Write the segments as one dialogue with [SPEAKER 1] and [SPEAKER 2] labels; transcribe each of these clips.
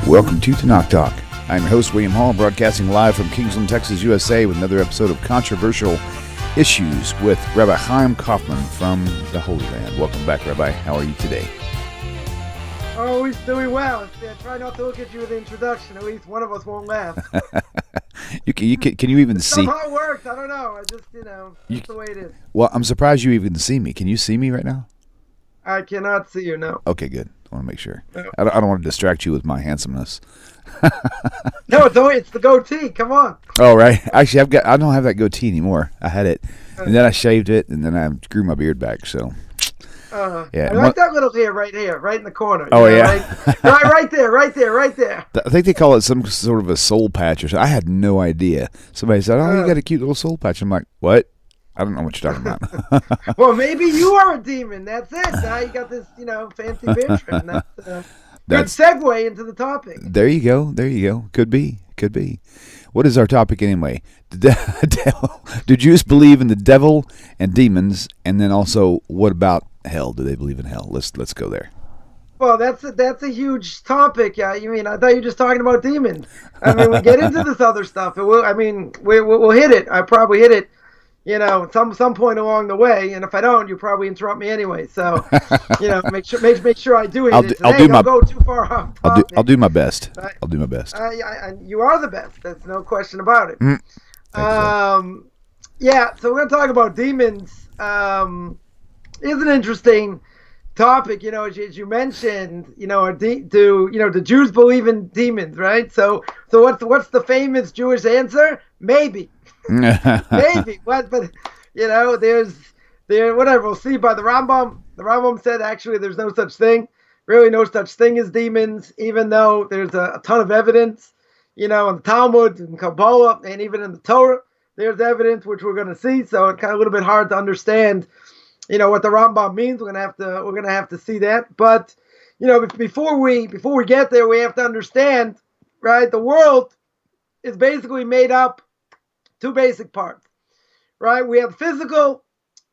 [SPEAKER 1] Welcome to Tanakh Talk. I'm your host, William Hall, broadcasting live from Kingsland, Texas, USA, with another episode of Controversial Issues with Rabbi Chaim Coffman from the Holy Land. Welcome back, Rabbi. How are you today?
[SPEAKER 2] Always doing well. Try not to look at you with the introduction. At least one of us won't laugh.
[SPEAKER 1] Can you even see?
[SPEAKER 2] Somehow it works. I don't know. I just, that's the way it is.
[SPEAKER 1] Well, I'm surprised you even see me. Can you see me right now?
[SPEAKER 2] I cannot see you, no.
[SPEAKER 1] Okay, good. I want to make sure.
[SPEAKER 2] No.
[SPEAKER 1] I don't want to distract you with my handsomeness.
[SPEAKER 2] No, it's the goatee. Come on.
[SPEAKER 1] Oh, right. Actually, I don't have that goatee anymore. I had it, and then I shaved it, and then I grew my beard back, so...
[SPEAKER 2] Yeah, I like that little hair right here, right in the corner.
[SPEAKER 1] Oh, yeah.
[SPEAKER 2] Right there.
[SPEAKER 1] I think they call it some sort of a soul patch or something. I had no idea. Somebody said, you got a cute little soul patch. I'm like, what? I don't know what you're talking about.
[SPEAKER 2] Well, maybe you are a demon. That's it. Now you got this, fancy beard trim. That's good segue into the topic.
[SPEAKER 1] There you go. Could be. What is our topic anyway? Do Jews believe in the devil and demons? And then also, what about hell? Do they believe in hell? Let's go there.
[SPEAKER 2] Well, that's a huge topic. Yeah, I thought you were just talking about demons. We get into this other stuff. We'll hit it. I probably hit it, some point along the way. And if I don't, you probably interrupt me anyway. So, make sure I do hit it. Don't go too far off.
[SPEAKER 1] I'll do my best.
[SPEAKER 2] Right.
[SPEAKER 1] I'll do my best.
[SPEAKER 2] You are the best. There's no question about it.
[SPEAKER 1] Yeah,
[SPEAKER 2] so we're going to talk about demons. Is an interesting topic, as you mentioned, do Jews believe in demons, right? So what's the famous Jewish answer? Maybe. Maybe. But there's whatever, we'll see by the Rambam. The Rambam said actually there's no such thing as demons, even though there's a ton of evidence, in the Talmud and Kabbalah and even in the Torah, there's evidence which we're going to see. So it's kind of a little bit hard to understand what the Rambam means. We're gonna have to see that. But before we get there, we have to understand, right? The world is basically made up two basic parts, right? We have physical,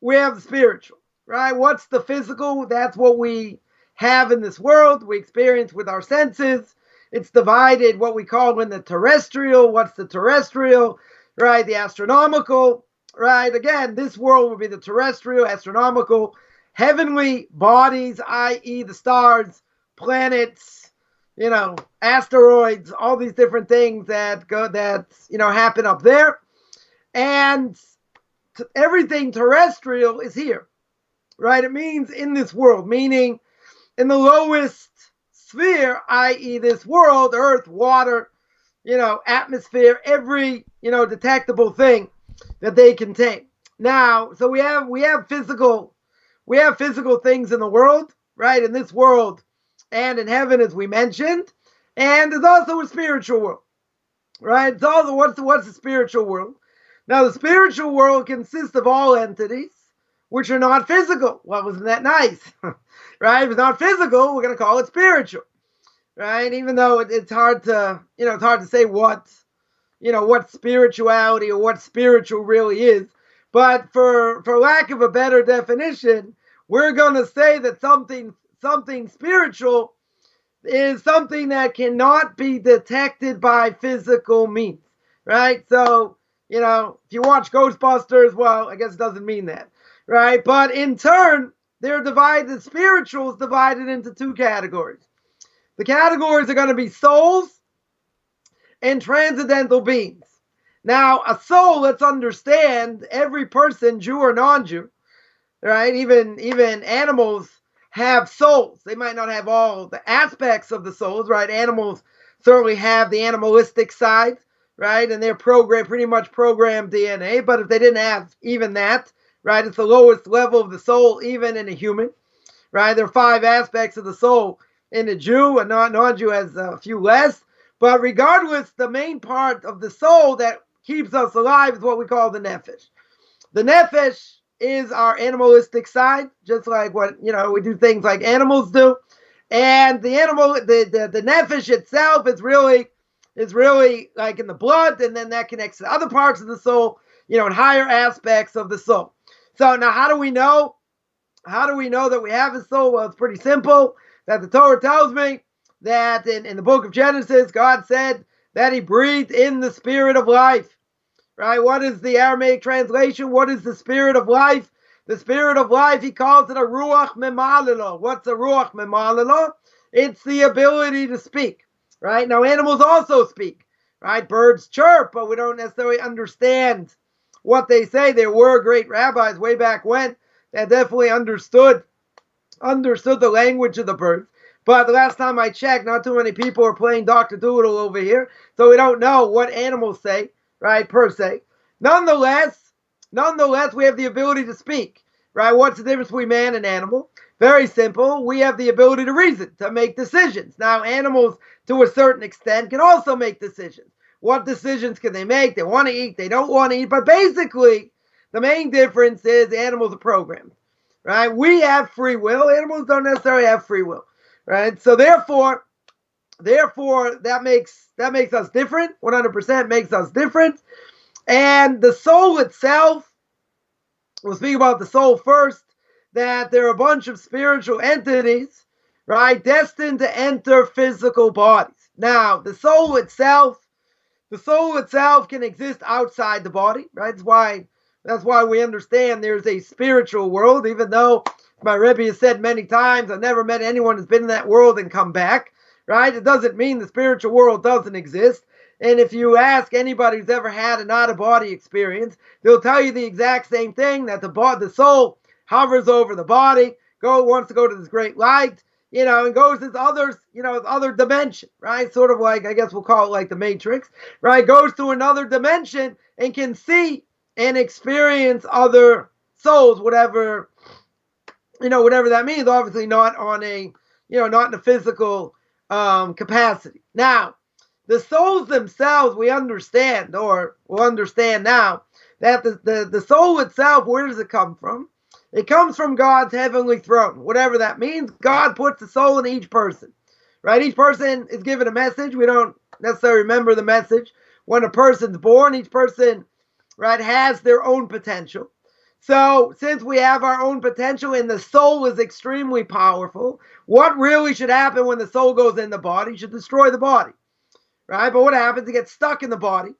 [SPEAKER 2] we have the spiritual, right? What's the physical? That's what we have in this world. We experience with our senses. It's divided what we call in the terrestrial. What's the terrestrial? Right? The astronomical. Right, again, this world will be the terrestrial, astronomical, heavenly bodies, i.e. the stars, planets, asteroids, all these different things that happen up there. And everything terrestrial is here, right? It means in this world, meaning in the lowest sphere, i.e. this world, earth, water, atmosphere, every, detectable thing that they contain. Now, so we have physical things in the world, right? In this world and in heaven, as we mentioned, and there's also a spiritual world, right? It's also what's the spiritual world? Now, the spiritual world consists of all entities which are not physical. Well, wasn't that nice, right? If it's not physical, we're going to call it spiritual, right? Even though it's hard to say what spirituality or what spiritual really is. But for lack of a better definition, we're going to say that something spiritual is something that cannot be detected by physical means, right? So, if you watch Ghostbusters, well, I guess it doesn't mean that, right? But in turn, the spiritual is divided into two categories. The categories are going to be souls and transcendental beings. Now, a soul, let's understand, every person, Jew or non-Jew, right? Even animals have souls. They might not have all the aspects of the souls, right? Animals certainly have the animalistic side, right? And they're pretty much programmed DNA. But if they didn't have even that, right? It's the lowest level of the soul, even in a human, right? There are 5 aspects of the soul in a Jew. A non-Jew has a few less. But regardless, the main part of the soul that keeps us alive is what we call the nefesh. The nefesh is our animalistic side, just like what, we do things like animals do. And the nefesh itself is really like in the blood, and then that connects to other parts of the soul, in higher aspects of the soul. So now how do we know? How do we know that we have a soul? Well, it's pretty simple. That the Torah tells me that in the book of Genesis, God said that he breathed in the spirit of life, right? What is the Aramaic translation? What is the spirit of life? The spirit of life, he calls it a ruach memalelo. What's a ruach memalelo? It's the ability to speak, right? Now, animals also speak, right? Birds chirp, but we don't necessarily understand what they say. There were great rabbis way back when that definitely understood the language of the birds. But the last time I checked, not too many people are playing Dr. Doodle over here, so we don't know what animals say, right, per se. Nonetheless, we have the ability to speak, right? What's the difference between man and animal? Very simple. We have the ability to reason, to make decisions. Now, animals, to a certain extent, can also make decisions. What decisions can they make? They want to eat, they don't want to eat. But basically, the main difference is animals are programmed, right? We have free will. Animals don't necessarily have free will, right? So therefore, that makes us different. 100% makes us different. And the soul itself, we'll speak about the soul first, that there are a bunch of spiritual entities, right, destined to enter physical bodies. Now, the soul itself can exist outside the body, right? That's why we understand there's a spiritual world, even though my Rebbe has said many times, I've never met anyone who's been in that world and come back, right? It doesn't mean the spiritual world doesn't exist. And if you ask anybody who's ever had an out-of-body experience, they'll tell you the exact same thing, that the soul hovers over the body, wants to go to this great light, and goes to this other dimension, right? Sort of like, I guess we'll call it like the Matrix, right? Goes to another dimension and can see and experience other souls, whatever that means. Obviously not on a, not in a physical capacity. Now, the souls themselves, we understand, or we'll understand now, that the soul itself, where does it come from? It comes from God's heavenly throne. Whatever that means, God puts the soul in each person, right? Each person is given a message. We don't necessarily remember the message. When a person's born, each person, right, has their own potential. So since we have our own potential and the soul is extremely powerful, what really should happen when the soul goes in the body? It should destroy the body, right? But what happens? It gets stuck in the body.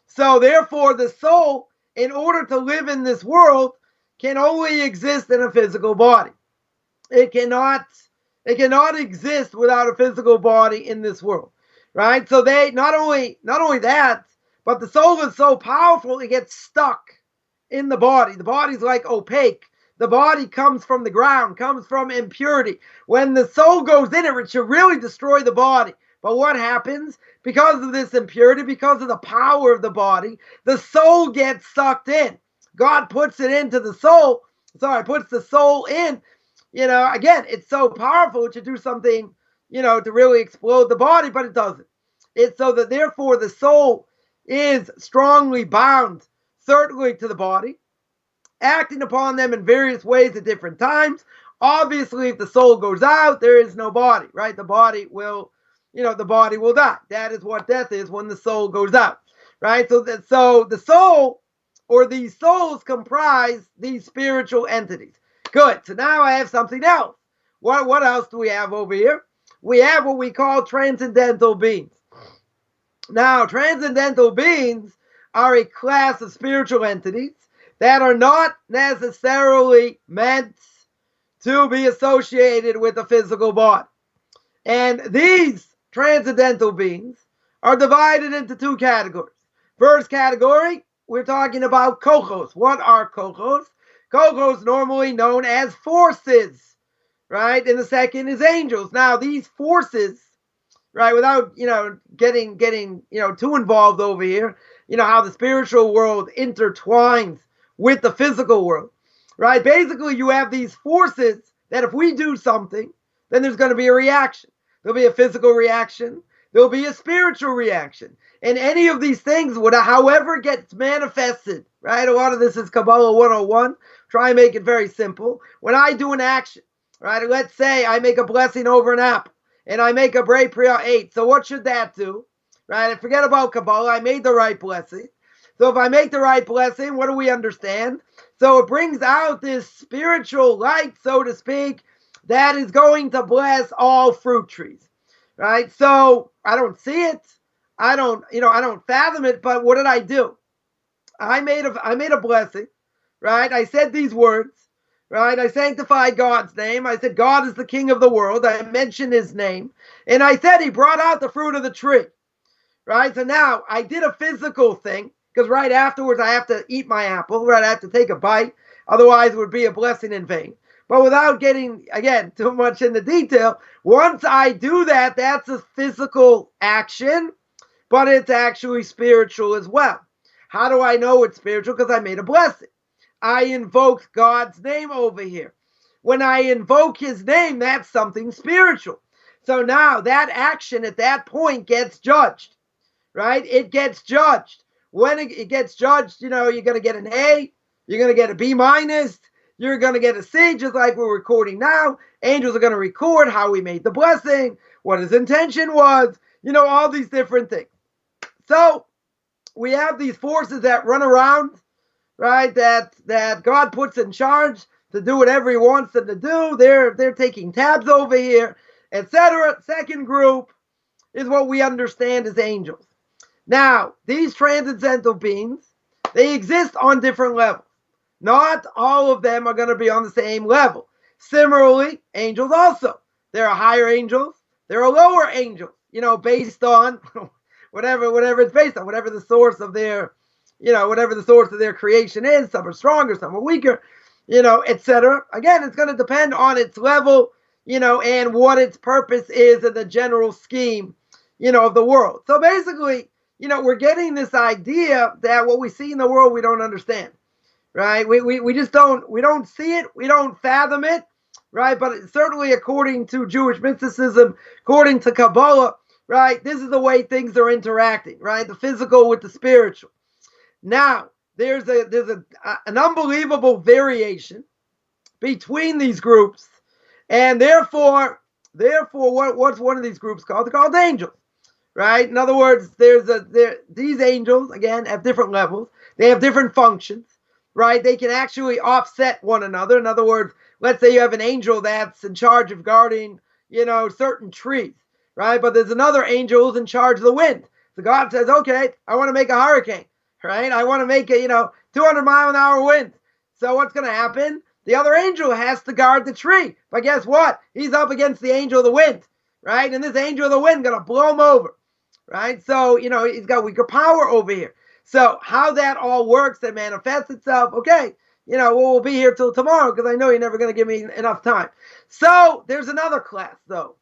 [SPEAKER 2] So therefore, the soul, in order to live in this world, can only exist in a physical body. It cannot exist without a physical body in this world, right? So they not only that, but the soul is so powerful it gets stuck in the body. The body's like opaque. The body comes from the ground, comes from impurity. When the soul goes in it should really destroy the body. But what happens? Because of this impurity, because of the power of the body, the soul gets sucked in. God puts it into the soul. Puts the soul in. Again, it's so powerful it should do something, to really explode the body, but it doesn't. It's so that therefore the soul is strongly bound, certainly to the body, acting upon them in various ways at different times. Obviously, if the soul goes out, there is no body, right? The body will die. That is what death is, when the soul goes out, right? So the soul, or these souls, comprise these spiritual entities. Good. So now I have something else. What else do we have over here? We have what we call transcendental beings. Now, transcendental beings are a class of spiritual entities that are not necessarily meant to be associated with a physical body. And these transcendental beings are divided into two categories. First category, we're talking about kochos. What are kochos? Kochos, normally known as forces, right? And the second is angels. Now, these forces, right, without, getting too involved over here, how the spiritual world intertwines with the physical world, right? Basically, you have these forces that if we do something, then there's going to be a reaction. There'll be a physical reaction. There'll be a spiritual reaction. And any of these things, however it gets manifested, right? A lot of this is Kabbalah 101. Try and make it very simple. When I do an action, right? Let's say I make a blessing over an apple, and I make a Brei Priya 8. So what should that do? Right? And forget about Kabbalah. I made the right blessing. So if I make the right blessing, what do we understand? So it brings out this spiritual light, so to speak, that is going to bless all fruit trees. right? So I don't see it. I don't fathom it. But what did I do? I made a blessing, right? I said these words, right? I sanctified God's name. I said God is the King of the world. I mentioned His name, and I said He brought out the fruit of the tree, right? So now I did a physical thing because right afterwards I have to eat my apple, right? I have to take a bite, otherwise it would be a blessing in vain. But without getting, again, too much into detail, once I do that, that's a physical action, but it's actually spiritual as well. How do I know it's spiritual? Because I made a blessing. I invoked God's name over here. When I invoke His name, that's something spiritual. So now that action at that point gets judged, right? It gets judged. When it gets judged, you're going to get an A, you're going to get a B minus, you're going to get a C, just like we're recording now. Angels are going to record how we made the blessing, what His intention was, all these different things. So we have these forces that run around, right? That God puts in charge to do whatever He wants them to do. They're taking tabs over here, etc. Second group is what we understand as angels. Now, these transcendental beings, they exist on different levels. Not all of them are going to be on the same level. Similarly, angels also. There are higher angels. There are lower angels, based on whatever it's based on, whatever the source of their, whatever the source of their creation is. Some are stronger, some are weaker, etc. Again, it's going to depend on its level, and what its purpose is in the general scheme, of the world. So basically, we're getting this idea that what we see in the world, we don't understand, right? We just we don't see it. We don't fathom it, right? But certainly according to Jewish mysticism, according to Kabbalah, right? This is the way things are interacting, right? The physical with the spiritual. Now, there's an unbelievable variation between these groups, and therefore, what's one of these groups called? They're called angels, right? In other words, these angels again have different levels. They have different functions, right? They can actually offset one another. In other words, let's say you have an angel that's in charge of guarding, certain trees, right? But there's another angel who's in charge of the wind. So God says, okay, I want to make a hurricane, right? I want to make a, 200-mile-an-hour wind. So what's going to happen? The other angel has to guard the tree. But guess what? He's up against the angel of the wind, right? And this angel of the wind going to blow him over, right? So, he's got weaker power over here. So how that all works and manifests itself, okay, we'll be here till tomorrow because I know you're never going to give me enough time. So there's another class, though.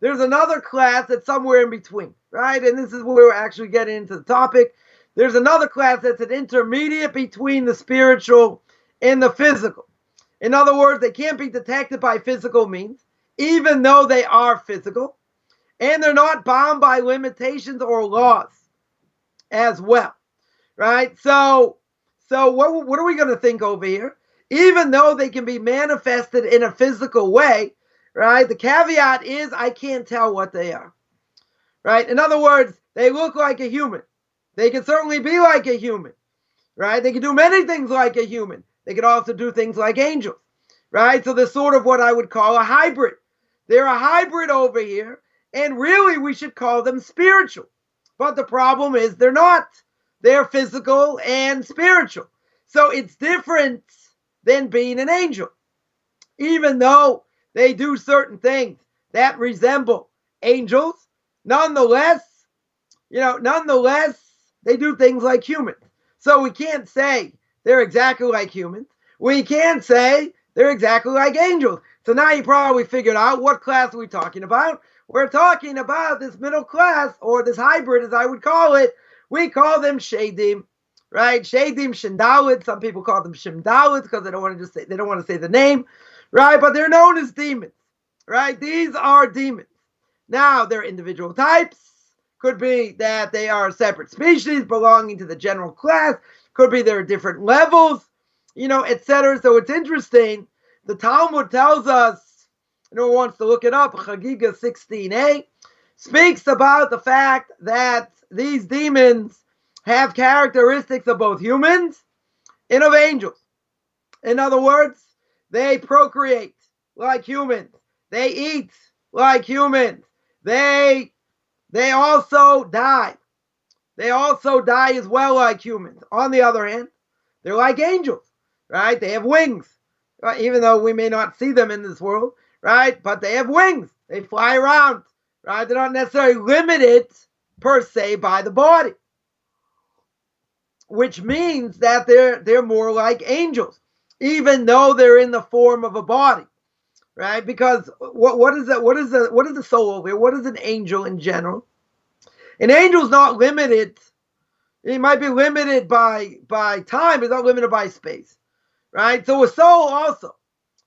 [SPEAKER 2] There's another class that's somewhere in between, right? And this is where we're actually getting into the topic. There's another class that's an intermediate between the spiritual and the physical. In other words, they can't be detected by physical means, even though they are physical, and they're not bound by limitations or laws as well, right? So what are we going to think over here? Even though they can be manifested in a physical way, right? The caveat is I can't tell what they are, right? In other words, they look like a human. They can certainly be like a human, right? They can do many things like a human. They can also do things like angels, right? So they're sort of what I would call a hybrid. They're a hybrid over here, and really we should call them spiritual. But the problem is they're not. They're physical and spiritual. So it's different than being an angel. Even though they do certain things that resemble angels, nonetheless, they do things like humans. So we can't say they're exactly like humans. We can't say they're exactly like angels. So now you probably figured out what class are we talking about. We're talking about this middle class, or this hybrid, as I would call it. We call them Shadim, right? Shadim, Shindalit. Some people call them Shimdalit because they don't want to say the name, right? But they're known as demons, right? These are demons. Now, they're individual types. Could be that they are a separate species belonging to the general class. Could be there are different levels, etc. So it's interesting. The Talmud tells us, who wants to look it up, Chagiga 16a, speaks about the fact that these demons have characteristics of both humans and of angels. In other words, they procreate like humans. They eat like humans. they also die. They also die as well like humans. On the other hand, they're like angels, right? They have wings, right? Even though we may not see them in this world, right? But they have wings. They fly around, right? They're not necessarily limited per se by the body, which means that they're more like angels, even though they're in the form of a body, right? Because what is the soul over here? What is an angel in general? An angel is not limited. It might be limited by time, but not limited by space, right? So a soul also,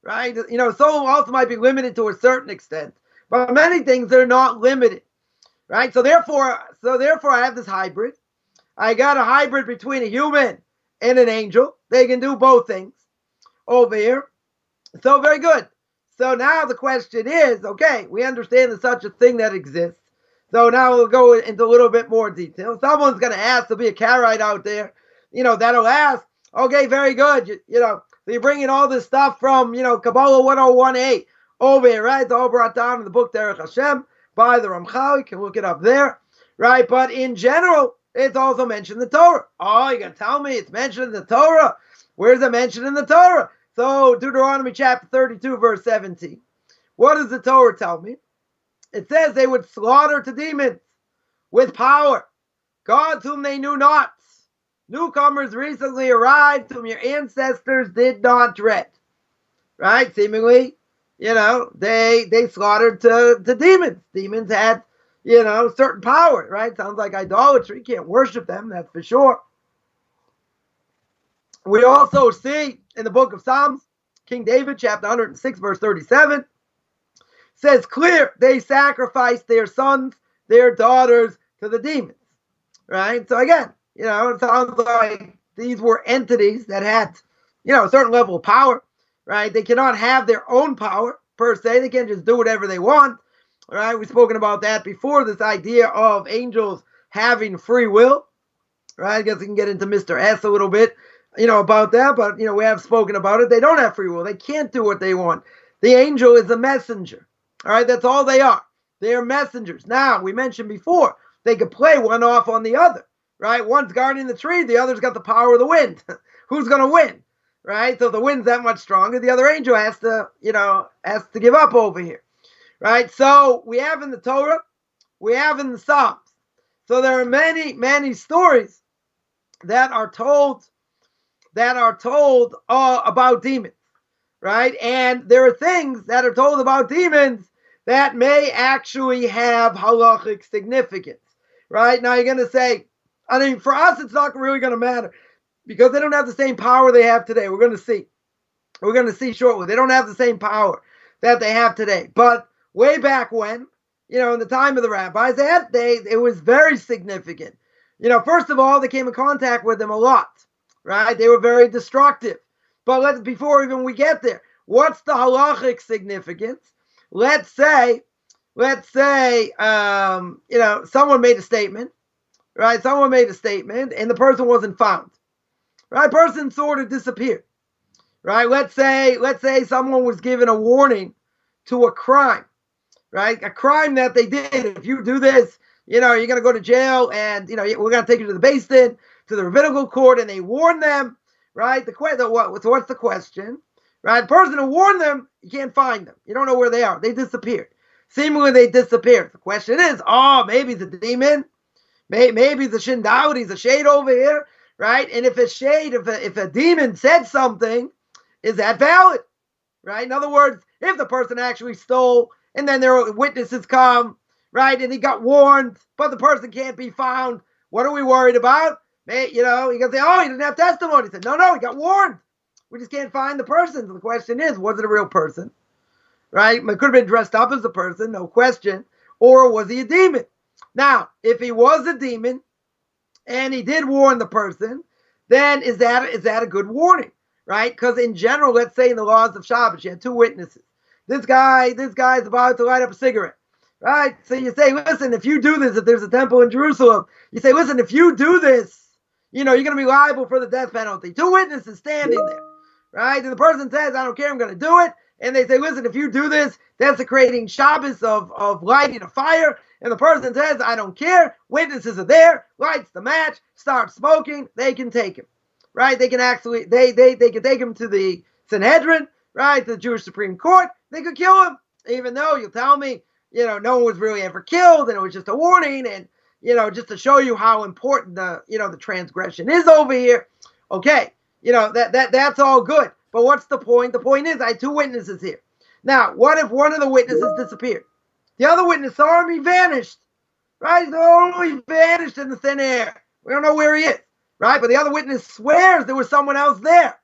[SPEAKER 2] right? Soul also might be limited to a certain extent, but many things they're not limited, right? So therefore, I have this hybrid. I got a hybrid between a human and an angel. They can do both things over here. So very good. So now the question is, okay, we understand there's such a thing that exists. So now we'll go into a little bit more detail. Someone's going to ask, there'll be a Karaite out there, that'll ask, okay, very good. So you're bringing all this stuff from, Kabbalah 101a over here, right? It's all brought down in the book Derech Hashem by the Ramchal. You can look it up there, right? But in general, it's also mentioned in the Torah. Oh, you're going to tell me it's mentioned in the Torah? Where's it mentioned in the Torah? So Deuteronomy chapter 32, verse 17. What does the Torah tell me? It says they would slaughter to demons with power, gods whom they knew not, newcomers recently arrived whom your ancestors did not dread. Right? Seemingly, they slaughtered to demons. Demons had, certain power, right? Sounds like idolatry. You can't worship them, that's for sure. We also see in the book of Psalms, King David, chapter 106, verse 37, says clear, they sacrificed their sons, their daughters to the demons, right? So again, it sounds like these were entities that had, a certain level of power, right? They cannot have their own power per se. They can't just do whatever they want, right? We've spoken about that before, this idea of angels having free will, right? I guess we can get into Mr. S a little bit, about that, but, we have spoken about it. They don't have free will. They can't do what they want. The angel is a messenger. All right, that's all they are. They are messengers. Now, we mentioned before, they could play one off on the other, right? One's guarding the tree, the other's got the power of the wind. Who's going to win, right? So if the wind's that much stronger, the other angel has to give up over here, right? So we have in the Torah, we have in the Psalms. So there are many, many stories that are told about demons, right? And there are things that are told about demons that may actually have halachic significance, right? Now you're going to say, for us, it's not really going to matter because they don't have the same power they have today. We're going to see. We're going to see shortly. They don't have the same power that they have today. But way back when, in the time of the rabbis, it was very significant. First of all, they came in contact with them a lot, right? They were very destructive. But before even we get there, what's the halachic significance? Let's say, someone made a statement, right? Someone made a statement and the person wasn't found, right? Person sort of disappeared, right? Let's say someone was given a warning to a crime, right? A crime that they did. If you do this, you're going to go to jail and, we're going to take you to the Beis Din, to the rabbinical court, and they warn them, right? So what's the question? Right? The person who warned them, you can't find them. You don't know where they are. They disappeared. Seemingly they disappeared. The question is, maybe it's a demon. Maybe it's a shindal. He's a shade over here, right? And if a demon said something, is that valid? Right? In other words, if the person actually stole and then there were witnesses come, right, and he got warned, but the person can't be found, what are we worried about? You can say, he didn't have testimony. He said, no, he got warned. We just can't find the person. So the question is, was it a real person? Right? It could have been dressed up as a person, no question. Or was he a demon? Now, if he was a demon and he did warn the person, then is that a good warning? Right? Because in general, let's say in the laws of Shabbos, you had two witnesses. This guy's about to light up a cigarette. Right? So you say, listen, if you do this, if there's a temple in Jerusalem, you say, listen, if you do this, you're going to be liable for the death penalty. Two witnesses standing there. Right? And the person says, I don't care, I'm going to do it. and they say, listen, if you do this, desecrating Shabbos of lighting a fire, and the person says, I don't care, witnesses are there, lights the match, starts smoking, they can take him, right? They can actually, they can take him to the Sanhedrin, right, to the Jewish Supreme Court, they could kill him, even though you'll tell me, no one was really ever killed, and it was just a warning, and, just to show you how important the transgression is over here. Okay, that's all good. But what's the point? The point is, I had two witnesses here. Now, what if one of the witnesses disappeared? The other witness saw him, he vanished, right? He vanished in the thin air. We don't know where he is, right? But the other witness swears there was someone else there,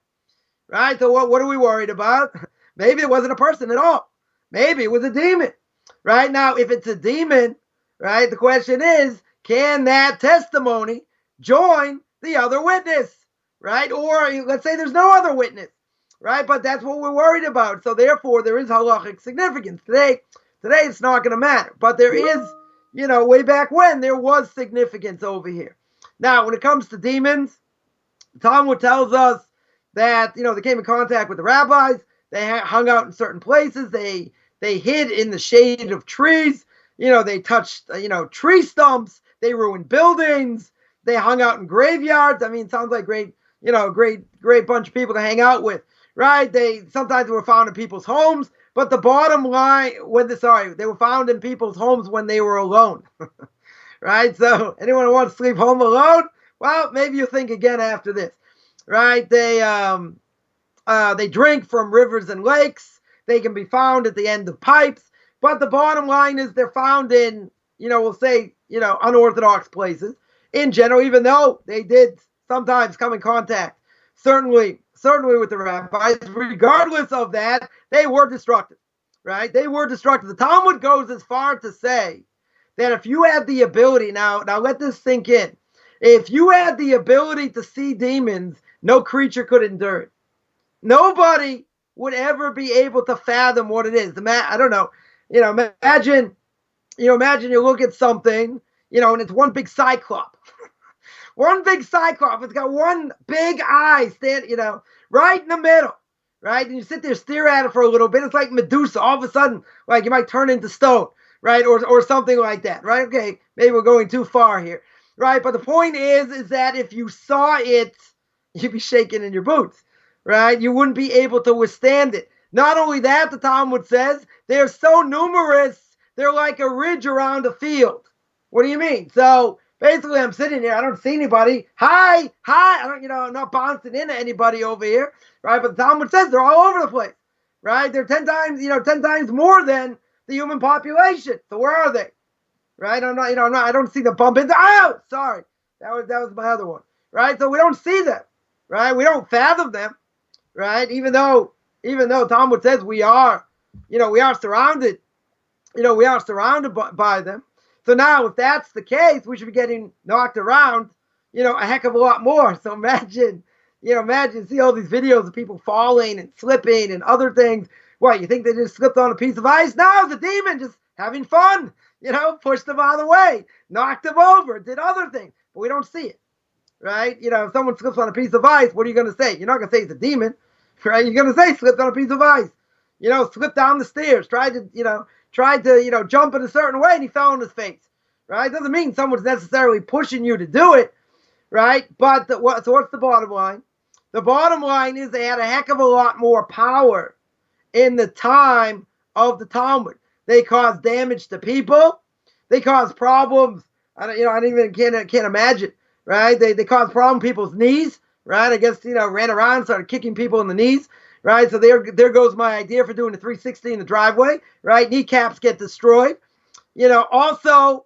[SPEAKER 2] right? So what are we worried about? Maybe it wasn't a person at all. Maybe it was a demon, right? Now, if it's a demon, right, the question is, can that testimony join the other witness, right? Or let's say there's no other witness, right? But that's what we're worried about. So therefore, there is halachic significance. Today it's not going to matter. But there is, way back when, there was significance over here. Now, when it comes to demons, Talmud tells us that, they came in contact with the rabbis. They hung out in certain places. They hid in the shade of trees. They touched, tree stumps. They ruined buildings. They hung out in graveyards. I mean, it sounds like great bunch of people to hang out with, right? They sometimes were found in people's homes, but the bottom line, they were found in people's homes when they were alone, right? So anyone who wants to sleep home alone, well, maybe you think again after this, right? They drink from rivers and lakes. They can be found at the end of pipes, but the bottom line is they're found in, we'll say, unorthodox places in general, even though they did sometimes come in contact, certainly with the rabbis. Regardless of that, they were destructive, right? They were destructive. The Talmud goes as far to say that if you had the ability, now let this sink in, if you had the ability to see demons, no creature could endure it. Nobody would ever be able to fathom what it is. I don't know, imagine you look at something, and it's one big cyclop. One big cyclop. It's got one big eye right in the middle, right? And you sit there, stare at it for a little bit. It's like Medusa. All of a sudden, like you might turn into stone, right? Or something like that, right? Okay, maybe we're going too far here, right? But the point is that if you saw it, you'd be shaking in your boots, right? You wouldn't be able to withstand it. Not only that, the Talmud says, they're so numerous, they're like a ridge around a field. What do you mean? So basically, I'm sitting here. I don't see anybody. Hi. I'm not bouncing into anybody over here, right? But the Talmud says they're all over the place, right? They're 10 times more than the human population. So where are they, right? I don't see them bump into. Oh, sorry, that was my other one, right? So we don't see them, right? We don't fathom them, right? Even though Talmud says we are surrounded, by them. So now, if that's the case, we should be getting knocked around, a heck of a lot more. So imagine see all these videos of people falling and slipping and other things. What, you think they just slipped on a piece of ice? No, it's a demon just having fun, pushed them out of the way, knocked them over, did other things. But we don't see it, right? If someone slips on a piece of ice, what are you going to say? You're not going to say it's a demon, right? You're going to say slipped on a piece of ice, slipped down the stairs, tried to jump in a certain way and he fell on his face, right? Doesn't mean someone's necessarily pushing you to do it, right? But so what's the bottom line? The bottom line is they had a heck of a lot more power in the time of the Talmud. They caused damage to people. They caused problems. Can't imagine, right? They caused problems in people's knees, right? I guess, ran around, started kicking people in the knees. Right, so there goes my idea for doing the 360 in the driveway. Right, kneecaps get destroyed. Also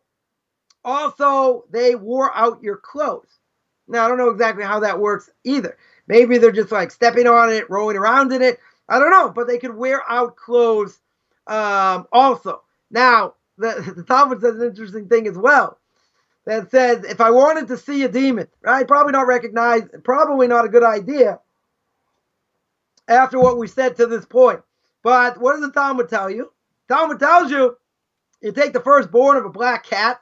[SPEAKER 2] they wore out your clothes. Now I don't know exactly how that works either. Maybe they're just like stepping on it, rolling around in it. I don't know, but they could wear out clothes. Also, now the Talmud says an interesting thing as well. That says if I wanted to see a demon, right, probably not a good idea. After what we said to this point. But what does the Talmud tell you? Talmud tells you, you take the firstborn of a black cat,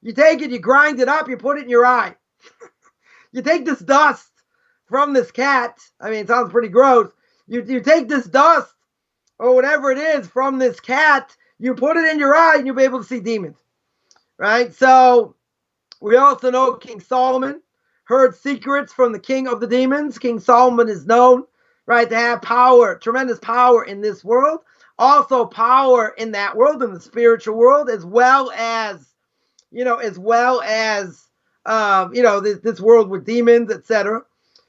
[SPEAKER 2] you take it, you grind it up, you put it in your eye. You take this dust from this cat, it sounds pretty gross. You take this dust or whatever it is from this cat, you put it in your eye and you'll be able to see demons, right? So we also know King Solomon heard secrets from the king of the demons. King Solomon is known, right, to have power, tremendous power in this world, also power in that world, in the spiritual world, as well as this world with demons, etc.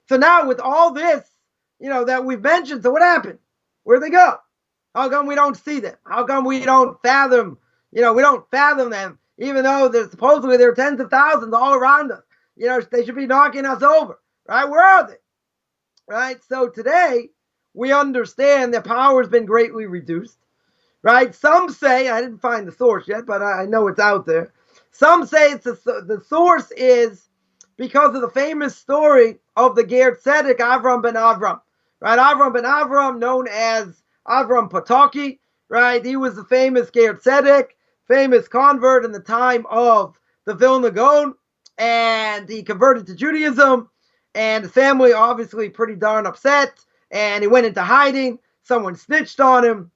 [SPEAKER 2] So now with all this, that we've mentioned, so what happened? Where'd they go? How come we don't see them? How come we don't fathom, we don't fathom them, even though supposedly there are tens of thousands all around us? They should be knocking us over, right? Where are they? Right? So today, we understand their power has been greatly reduced, right? Some say, I didn't find the source yet, but I know it's out there. Some say the source is because of the famous story of the Ger Tzedek, Avram ben Avram, right? Avram ben Avram, known as Avram Potocki, right? He was the famous Ger Tzedek, famous convert in the time of the Vilna Gaon, and he converted to Judaism, and the family obviously pretty darn upset, and he went into hiding. Someone snitched on him,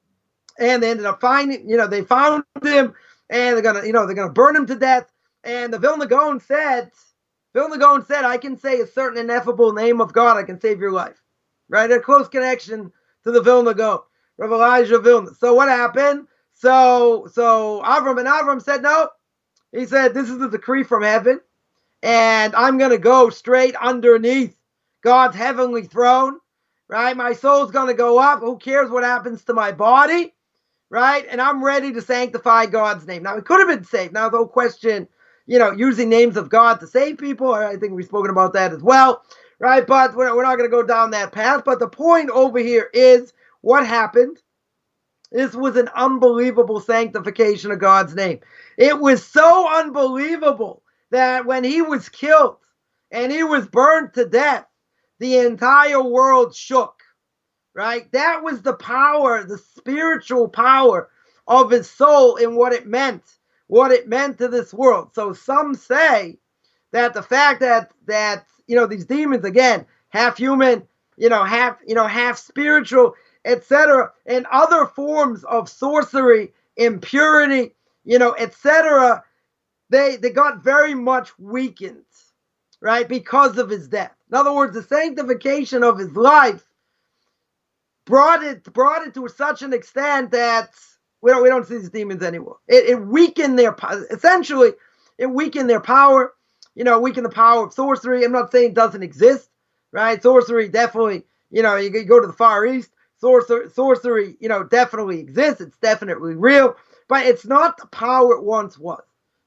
[SPEAKER 2] and they ended up finding, they found him, and they're gonna burn him to death. And the Vilna Gaon said, I can say a certain ineffable name of God, I can save your life, right? A close connection to the Vilna Gaon, Rav Elijah Vilna. So what happened? So Avram ben Avram said no. He said, this is a decree from heaven, and I'm going to go straight underneath God's heavenly throne, right? My soul's going to go up. Who cares what happens to my body, right? And I'm ready to sanctify God's name. Now, it could have been saved. Now, the whole question, using names of God to save people, I think we've spoken about that as well, right? But we're not going to go down that path. But the point over here is what happened. This was an unbelievable sanctification of God's name. It was so unbelievable that when he was killed and he was burned to death, the entire world shook, right? That was the power, the spiritual power of his soul and what it meant to this world. So some say that the fact that these demons, again, half human, half spiritual, etc., and other forms of sorcery, impurity, etc., they got very much weakened, right, because of his death. In other words, the sanctification of his life brought it to such an extent that we don't see these demons anymore. It weakened their essentially. It weakened their power. Weakened the power of sorcery. I'm not saying it doesn't exist, right? Sorcery definitely. You go to the Far East. Sorcery, definitely exists. It's definitely real, but it's not the power it once was,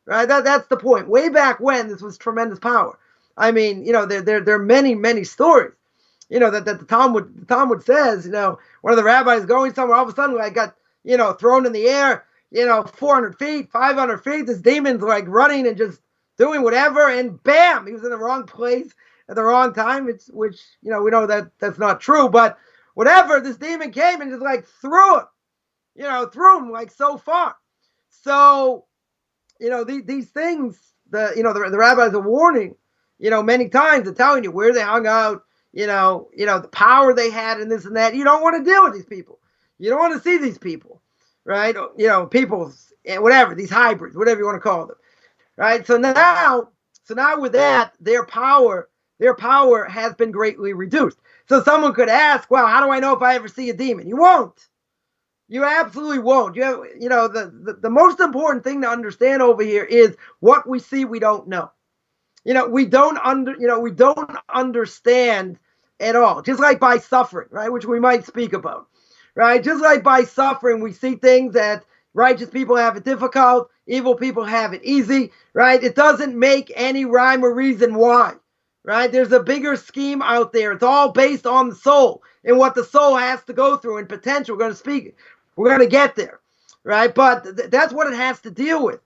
[SPEAKER 2] right? That's the point. Way back when, this was tremendous power. I mean, there are many stories, that the Talmud says, one of the rabbis going somewhere, all of a sudden, got, thrown in the air, 400 feet, 500 feet. This demon's running and just doing whatever, and bam, he was in the wrong place at the wrong time. Which we know that that's not true, but whatever, this demon came and just threw him so far. So, these things, the rabbis are warning, many times, they're telling you where they hung out, the power they had and this and that. You don't want to deal with these people. You don't want to see these people, right? People, whatever, these hybrids, whatever you want to call them, right? So now with that, their power has been greatly reduced. So someone could ask, well, how do I know if I ever see a demon? You won't. You absolutely won't. You have, the most important thing to understand over here is what we see, we don't know. We don't understand at all. Just like by suffering, right, which we might speak about, right? Just like by suffering, we see things that righteous people have it difficult, evil people have it easy, right? It doesn't make any rhyme or reason why. Right? There's a bigger scheme out there. It's all based on the soul and what the soul has to go through and potential. We're going to get there, right? But that's what it has to deal with.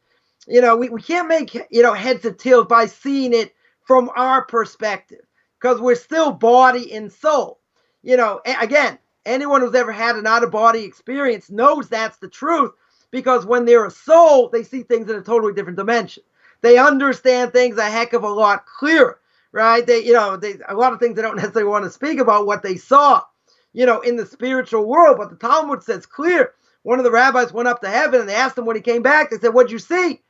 [SPEAKER 2] We can't make, heads or tails by seeing it from our perspective because we're still body and soul. Again, anyone who's ever had an out-of-body experience knows that's the truth because when they're a soul, they see things in a totally different dimension. They understand things a heck of a lot clearer. Right? They a lot of things they don't necessarily want to speak about what they saw. in the spiritual world. But the Talmud says clear. One of the rabbis went up to heaven and they asked him when he came back, they said, "What'd you see?"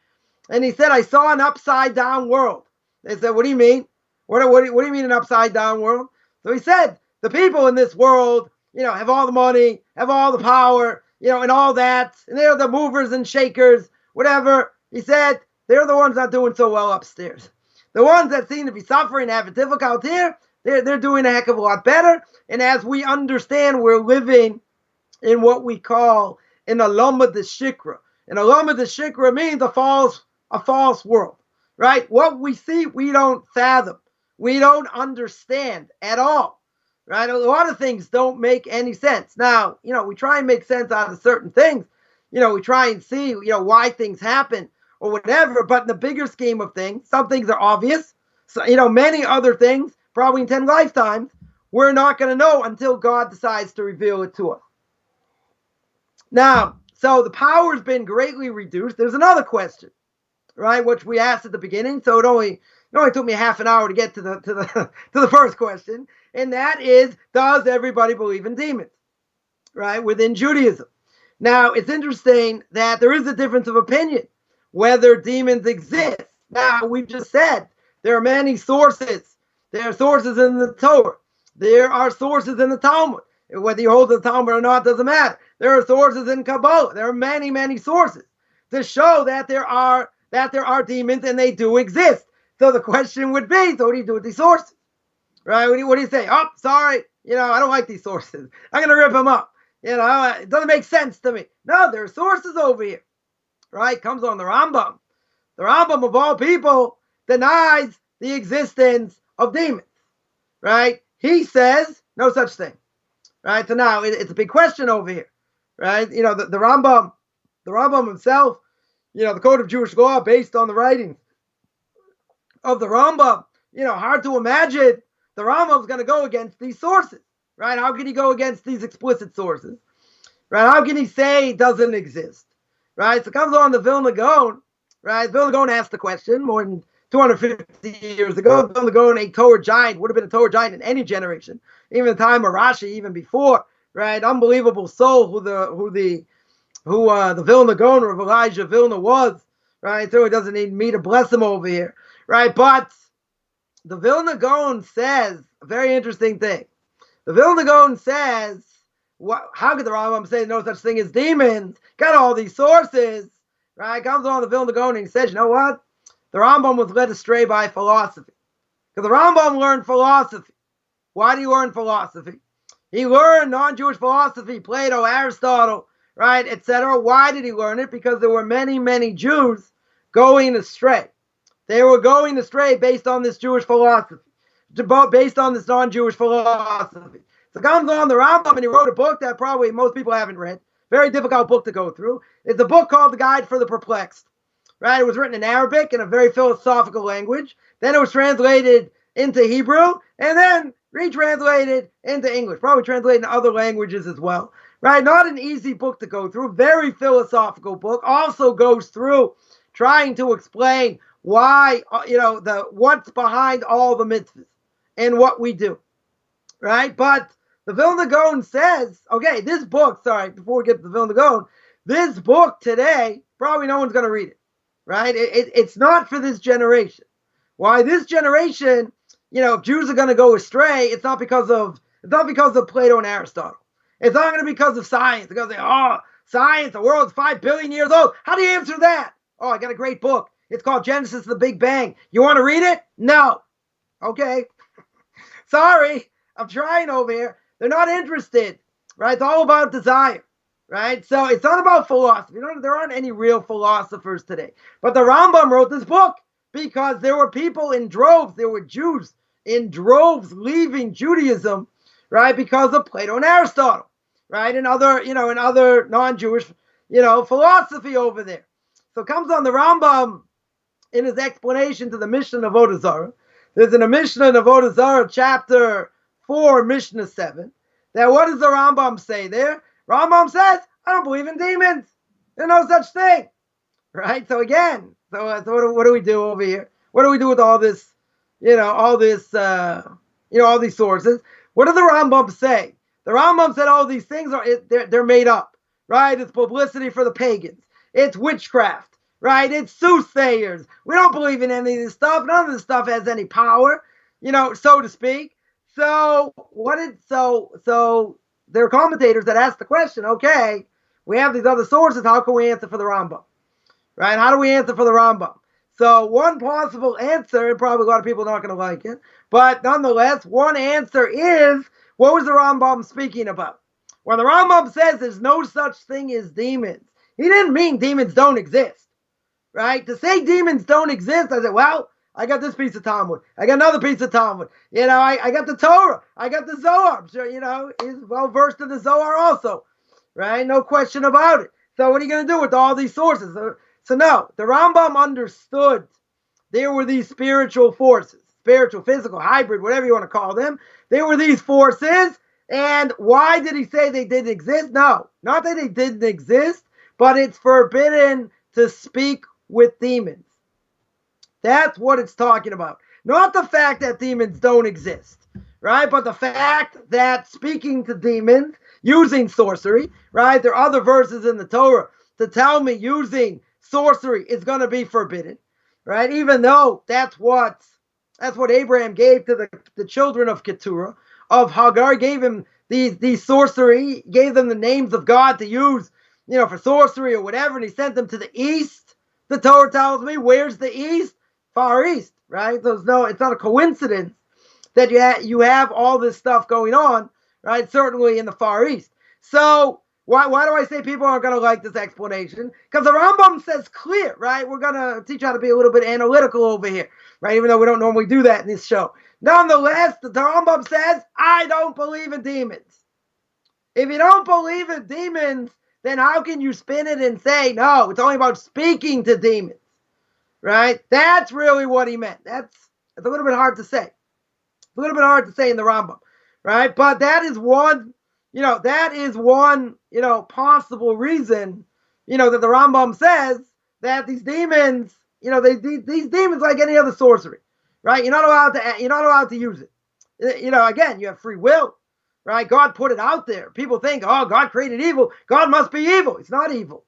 [SPEAKER 2] And he said, "I saw an upside down world." They said, "What do you mean? What do you mean an upside down world?" So he said, "The people in this world, have all the money, have all the power, and all that, and they're the movers and shakers, whatever." He said, "They're the ones not doing so well upstairs. The ones that seem to be suffering, have it difficult here, they're doing a heck of a lot better." And as we understand, we're living in what we call an alama de shikra. An alama de shikra means a false world, right? What we see, we don't fathom. We don't understand at all, right? A lot of things don't make any sense. Now, we try and make sense out of certain things. We try and see, why things happen or whatever. But in the bigger scheme of things, some things are obvious. So, many other things, probably in 10 lifetimes, we're not going to know until God decides to reveal it to us. Now, so the power's been greatly reduced. There's another question, right, which we asked at the beginning. So it only took me half an hour to get to the first question, and that is, does everybody believe in demons, right, within Judaism? Now, it's interesting that there is a difference of opinion whether demons exist. Now, we've just said there are many sources. There are sources in the Torah. There are sources in the Talmud. Whether you hold to the Talmud or not doesn't matter. There are sources in Kabbalah. There are many, many sources to show that there are demons and they do exist. So the question would be, so what do you do with these sources? Right? What do you say? "Oh, sorry, I don't like these sources. I'm going to rip them up. It doesn't make sense to me." No, there are sources over here. Right? Comes on the Rambam. The Rambam, of all people, denies the existence of demons. Right? He says no such thing. Right? So now it's a big question over here. Right? The Rambam himself, the Code of Jewish Law, based on the writings of the Rambam, hard to imagine the Rambam's going to go against these sources. Right? How can he go against these explicit sources? Right? How can he say it doesn't exist? Right? So it comes on the Vilna Gaon. Right? Vilna Gaon asked the question more than 250 years ago. Vilna Gaon, a Torah giant, would have been a Torah giant in any generation, even the time of Rashi, even before. Right? Unbelievable soul who the Vilna Gaon of Elijah Vilna was. Right? So he doesn't need me to bless him over here. Right? But the Vilna Gaon says a very interesting thing. The Vilna Gaon says, how could the Rambam say no such thing as demons? Got all these sources, right? Comes on the Vilna Gaon and he says, you know what? The Rambam was led astray by philosophy. Because the Rambam learned philosophy. Why did he learn philosophy? He learned non-Jewish philosophy, Plato, Aristotle, right, etc. Why did he learn it? Because there were many, many Jews going astray. They were going astray based on this Jewish philosophy, based on this non-Jewish philosophy. So comes on the Rambam and he wrote a book that probably most people haven't read. Very difficult book to go through. It's a book called The Guide for the Perplexed. Right? It was written in Arabic in a very philosophical language. Then it was translated into Hebrew and then retranslated into English. Probably translated into other languages as well. Right? Not an easy book to go through. Very philosophical book. Also goes through trying to explain why, what's behind all the mitzvahs and what we do. Right? But the Vilna Gaon says, okay, this book, before we get to the Vilna Gaon, this book today, probably no one's going to read it. Right? It's not for this generation. Why? This generation, if Jews are going to go astray, it's not because of Plato and Aristotle. It's not going to be because of science. They're going to say, science, the world's 5 billion years old. How do you answer that? Oh, I got a great book. It's called Genesis, the Big Bang. You want to read it? No. Okay. Sorry. I'm trying over here. They're not interested, right? It's all about desire, right? So it's not about philosophy. There aren't any real philosophers today. But the Rambam wrote this book because there were people in droves. There were Jews in droves leaving Judaism, right? Because of Plato and Aristotle, right? And other non-Jewish, philosophy over there. So comes on the Rambam in his explanation to the Mishnah of Avodah Zarah. There's in a Mishnah of Avodah Zarah, chapter 4, Mishnah 7. Now, what does the Rambam say there? Rambam says, I don't believe in demons. There's no such thing. Right? So again, so what do we do over here? What do we do with all this, all these sources? What does the Rambam say? The Rambam said, oh, these things they're made up, right? It's publicity for the pagans. It's witchcraft, right? It's soothsayers. We don't believe in any of this stuff. None of this stuff has any power, so to speak. So there are commentators that ask the question, okay, we have these other sources. How can we answer for the Rambam, right? How do we answer for the Rambam? So one possible answer, and probably a lot of people are not going to like it, but nonetheless, one answer is, what was the Rambam speaking about? When the Rambam says there's no such thing as demons, he didn't mean demons don't exist, right? To say demons don't exist, I said, well, I got this piece of Talmud. I got another piece of Talmud. I got the Torah. I got the Zohar. So, he's well versed in the Zohar also, right? No question about it. So what are you going to do with all these sources? So no, the Rambam understood there were these spiritual forces, spiritual, physical, hybrid, whatever you want to call them. There were these forces. And why did he say they didn't exist? No, not that they didn't exist, but it's forbidden to speak with demons. That's what it's talking about. Not the fact that demons don't exist, right? But the fact that speaking to demons, using sorcery, right? There are other verses in the Torah to tell me using sorcery is going to be forbidden, right? Even though that's what Abraham gave to the children of Keturah, of Hagar, gave him these sorcery, gave them the names of God to use, for sorcery or whatever, and he sent them to the east. The Torah tells me, where's the east? Far East, right? It's not a coincidence that you have all this stuff going on, right? Certainly in the Far East. So why do I say people aren't going to like this explanation? Because the Rambam says clear, right? We're going to teach how to be a little bit analytical over here, right? Even though we don't normally do that in this show. Nonetheless, the Rambam says, I don't believe in demons. If you don't believe in demons, then how can you spin it and say, no, it's only about speaking to demons? Right? That's really what he meant. It's a little bit hard to say. A little bit hard to say in the Rambam, right? But that is one possible reason, that the Rambam says that these demons, these demons like any other sorcery, right? You're not allowed to use it. Again, you have free will, right? God put it out there. People think, oh, God created evil. God must be evil. It's not evil.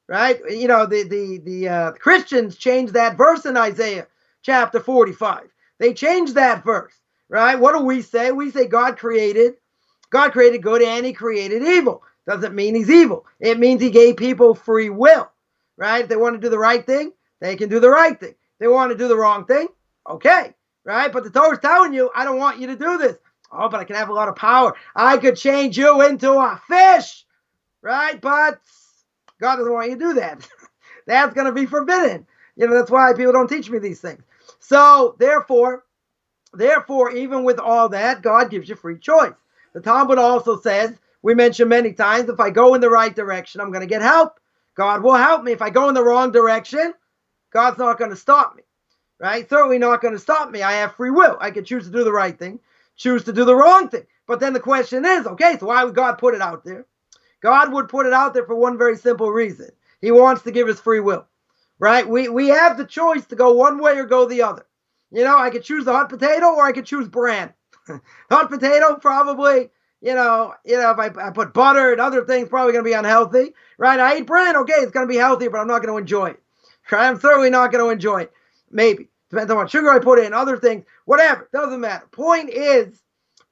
[SPEAKER 2] Right? The Christians changed that verse in Isaiah chapter 45. They changed that verse, right? What do we say? We say God created good and he created evil. Doesn't mean he's evil. It means he gave people free will, right? If they want to do the right thing, they can do the right thing. If they want to do the wrong thing, okay, right? But the Torah's telling you, I don't want you to do this. Oh, but I can have a lot of power. I could change you into a fish, right? But God doesn't want you to do that. That's going to be forbidden. That's why people don't teach me these things. So therefore, even with all that, God gives you free choice. The Talmud also says, we mentioned many times, if I go in the right direction, I'm going to get help. God will help me. If I go in the wrong direction, God's not going to stop me, right? Certainly not going to stop me. I have free will. I can choose to do the right thing, choose to do the wrong thing. But then the question is, okay, so why would God put it out there? God would put it out there for one very simple reason. He wants to give us free will, right? We have the choice to go one way or go the other. I could choose the hot potato or I could choose bran. Hot potato, probably, if I put butter and other things, probably going to be unhealthy, right? I eat bran, okay, it's going to be healthy, but I'm not going to enjoy it. Right? I'm certainly not going to enjoy it. Maybe. Depends on what sugar I put in, other things, whatever. Doesn't matter. Point is,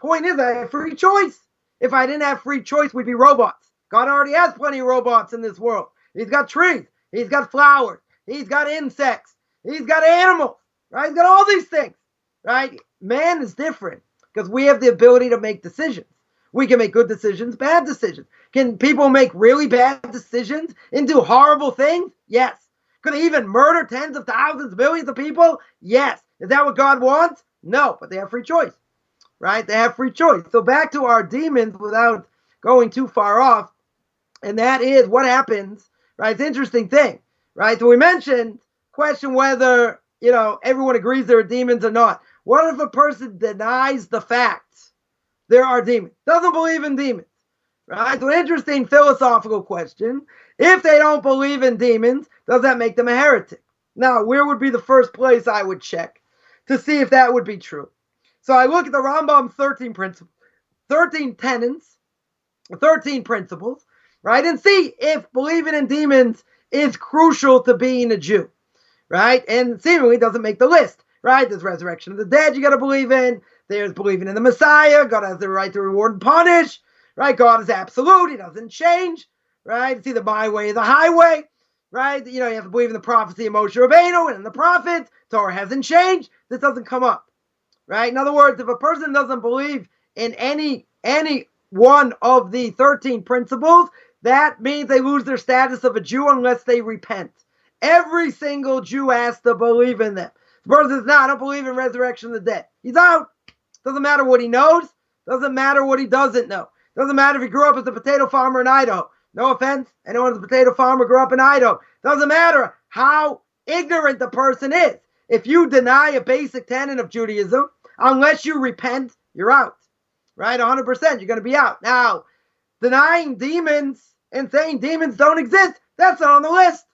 [SPEAKER 2] I have free choice. If I didn't have free choice, we'd be robots. God already has plenty of robots in this world. He's got trees. He's got flowers. He's got insects. He's got animals. Right? He's got all these things. Right? Man is different because we have the ability to make decisions. We can make good decisions, bad decisions. Can people make really bad decisions and do horrible things? Yes. Could they even murder tens of thousands, millions of people? Yes. Is that what God wants? No, but they have free choice. Right? They have free choice. So back to our demons without going too far off. And that is what happens, right? It's an interesting thing, right? So we mentioned, question whether, everyone agrees there are demons or not. What if a person denies the fact there are demons? Doesn't believe in demons, right? So an interesting philosophical question. If they don't believe in demons, does that make them a heretic? Now, where would be the first place I would check to see if that would be true? So I look at the Rambam's 13 principles. 13 tenets, 13 principles, right? And see if believing in demons is crucial to being a Jew, right? And seemingly doesn't make the list, right? There's resurrection of the dead you got to believe in. There's believing in the Messiah. God has the right to reward and punish, right? God is absolute. He doesn't change, right? It's either my way or the highway, right? You have to believe in the prophecy of Moshe Rabbeinu and in the prophets. Torah hasn't changed. This doesn't come up, right? In other words, if a person doesn't believe in any one of the 13 principles, that means they lose their status of a Jew unless they repent. Every single Jew has to believe in them. The person says, no, I don't believe in resurrection of the dead. He's out. Doesn't matter what he knows. Doesn't matter what he doesn't know. Doesn't matter if he grew up as a potato farmer in Idaho. No offense. Anyone who's a potato farmer grew up in Idaho. Doesn't matter how ignorant the person is. If you deny a basic tenet of Judaism, unless you repent, you're out. Right? 100%. You're going to be out. Now, denying demons and saying demons don't exist, that's not on the list.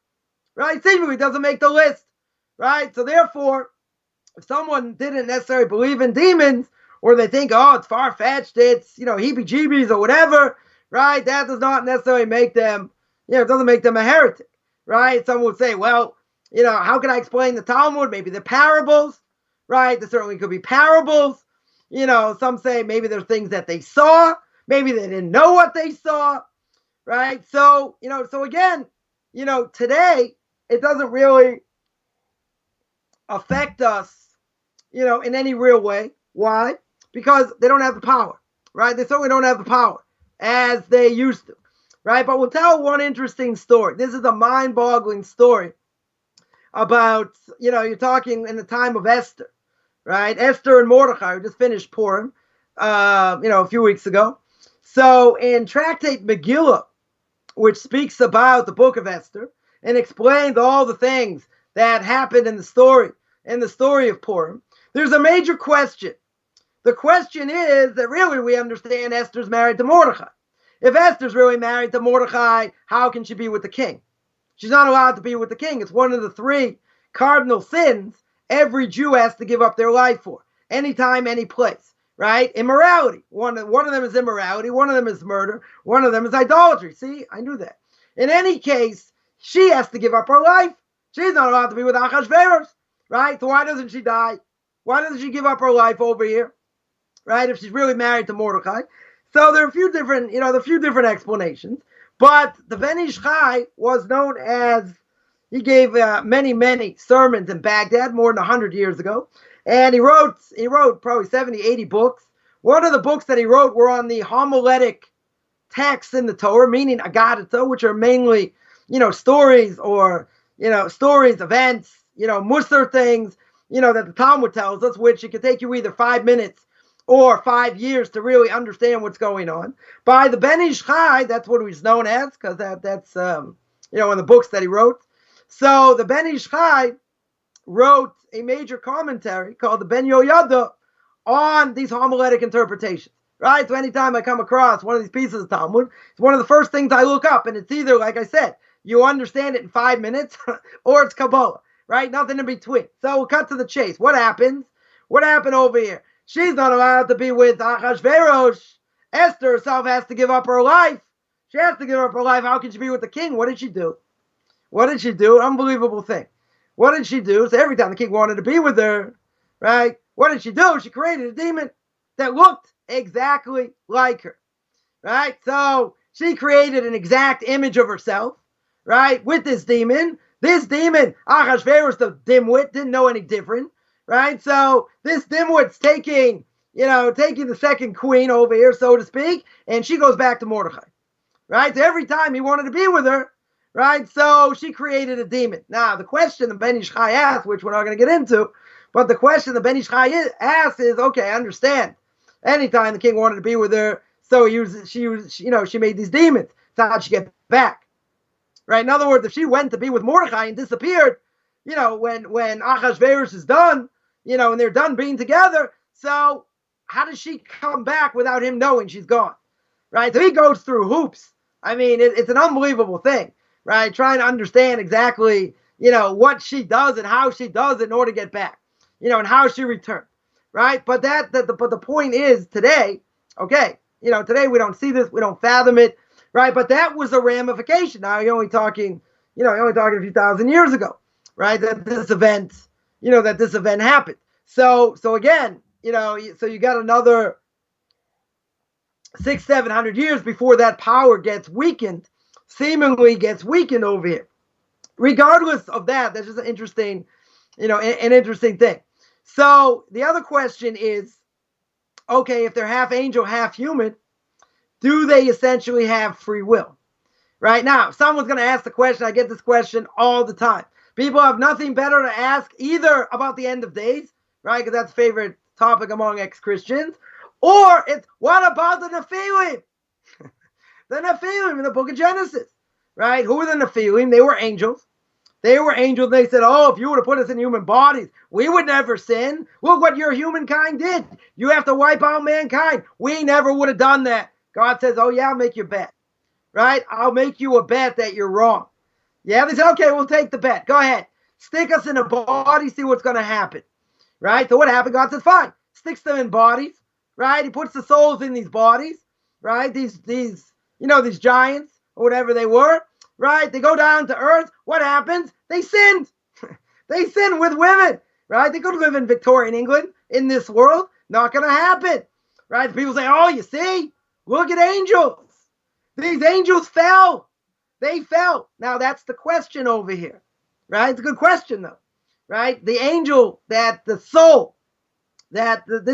[SPEAKER 2] Right? Seemingly doesn't make the list. Right? So therefore, if someone didn't necessarily believe in demons, or they think, oh, it's far-fetched, it's, heebie-jeebies or whatever, right? That does not necessarily make them, it doesn't make them a heretic, right? Someone would say, well, how can I explain the Talmud? Maybe the parables, right? There certainly could be parables. Some say maybe there's things that they saw. Maybe they didn't know what they saw, right? So, so again, today, it doesn't really affect us, in any real way. Why? Because they don't have the power, right? They certainly don't have the power as they used to, right? But we'll tell one interesting story. This is a mind-boggling story about, you're talking in the time of Esther, right? Esther and Mordechai, who just finished Purim, a few weeks ago. So in Tractate Megillah, which speaks about the book of Esther and explains all the things that happened in the story of Purim, there's a major question. The question is that really we understand Esther's married to Mordechai. If Esther's really married to Mordechai, how can she be with the king? She's not allowed to be with the king. It's one of the 3 cardinal sins every Jew has to give up their life for. Anytime, any place, right? Immorality. One of them is immorality. One of them is murder. One of them is idolatry. See, I knew that. In any case, she has to give up her life. She's not allowed to be with Achashverosh, right? So why doesn't she die? Why doesn't she give up her life over here, right? If she's really married to Mordechai. So there are a few different explanations. But the Ben Ish Chai was known as, he gave many sermons in Baghdad more than 100 years ago. And he wrote probably 70, 80 books. One of the books that he wrote were on the homiletic texts in the Torah, meaning Agadah, which are mainly, stories or, stories, events, Musar things, that the Talmud tells us, which it could take you either 5 minutes or 5 years to really understand what's going on. By the Ben Ish Chai, that's what he's known as, because that's in the books that he wrote. So the Ben Ish Chai wrote a major commentary called the Ben Yoyada on these homiletic interpretations. Right? So anytime I come across one of these pieces of Talmud, it's one of the first things I look up, and it's either, like I said, you understand it in 5 minutes, or it's Kabbalah. Right? Nothing in between. So we'll cut to the chase. What happens? What happened over here? She's not allowed to be with Achashverosh. Esther herself has to give up her life. She has to give up her life. How can she be with the king? What did she do? Unbelievable thing. What did she do? So every time the king wanted to be with her, right? What did she do? She created a demon that looked exactly like her, right? So she created an exact image of herself, right? With this demon. This demon, Achashverosh, the dimwit, didn't know any different, right? So this dimwit's taking the second queen over here, so to speak, and she goes back to Mordechai, right? So every time he wanted to be with her, right? So she created a demon. Now, the question the Ben Ish Chai asked, which we're not going to get into, but the question the Ben Ish Chai asked is, okay, I understand. Anytime the king wanted to be with her, so she made these demons. So how'd she get back? Right? In other words, if she went to be with Mordechai and disappeared, when Achashverosh is done, and they're done being together, so how does she come back without him knowing she's gone? Right? So he goes through hoops. I mean, it's an unbelievable thing, right? Trying to understand exactly, what she does and how she does it in order to get back, and how she returned, right? But the point is today, okay, today we don't see this, we don't fathom it, right? But that was a ramification. Now you're only talking a few thousand years ago, right? That this event happened. So again, so you got another 600-700 years before that power gets weakened, seemingly gets weakened over here. Regardless of that, that's just an interesting thing. So the other question is, okay, if they're half angel, half human, do they essentially have free will? Right now, someone's going to ask the question. I get this question all the time. People have nothing better to ask either about the end of days, right? Because that's a favorite topic among ex-Christians. Or it's, what about the Nephilim? The Nephilim in the book of Genesis, right? Who were the Nephilim? They were angels. They were angels. They said, oh, if you were to put us in human bodies, we would never sin. Look what your humankind did. You have to wipe out mankind. We never would have done that. God says, oh, yeah, I'll make you a bet, right? I'll make you a bet that you're wrong. Yeah, they said, okay, we'll take the bet. Go ahead. Stick us in a body, see what's going to happen, right? So what happened? God says, fine. Sticks them in bodies, right? He puts the souls in these bodies, right? These giants or whatever they were, right? They go down to earth. What happens? They sinned. They sinned with women, right? They could live in Victorian England in this world. Not going to happen, right? People say, oh, you see, look at angels. These angels fell. They fell. Now, that's the question over here, right? It's a good question, though, right? The angel this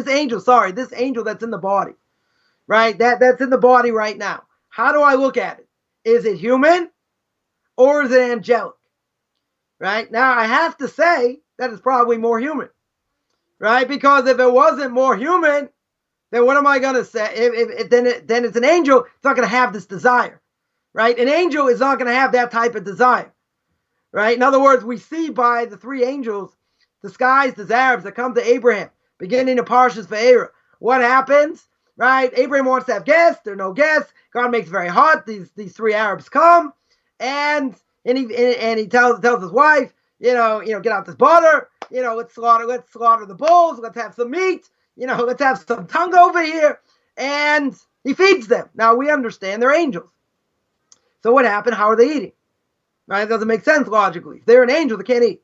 [SPEAKER 2] angel that's in the body, right? That's in the body right now. How do I look at it? Is it human or is it angelic? Right? Now, I have to say that it's probably more human, right? Because if it wasn't more human, then what am I going to say? Then it's an angel. It's not going to have this desire, right? An angel is not going to have that type of desire, right? In other words, we see by the three angels disguised as Arabs that come to Abraham, beginning of Parshas Vayera. What happens, right? Abraham wants to have guests. There are no guests. God makes it very hot. These three Arabs come, and he tells his wife, get out this butter. Let's slaughter the bulls. Let's have some meat. Let's have some tongue over here. And he feeds them. Now we understand they're angels. So what happened? How are they eating? Right? It doesn't make sense logically. If they're an angel, they can't eat.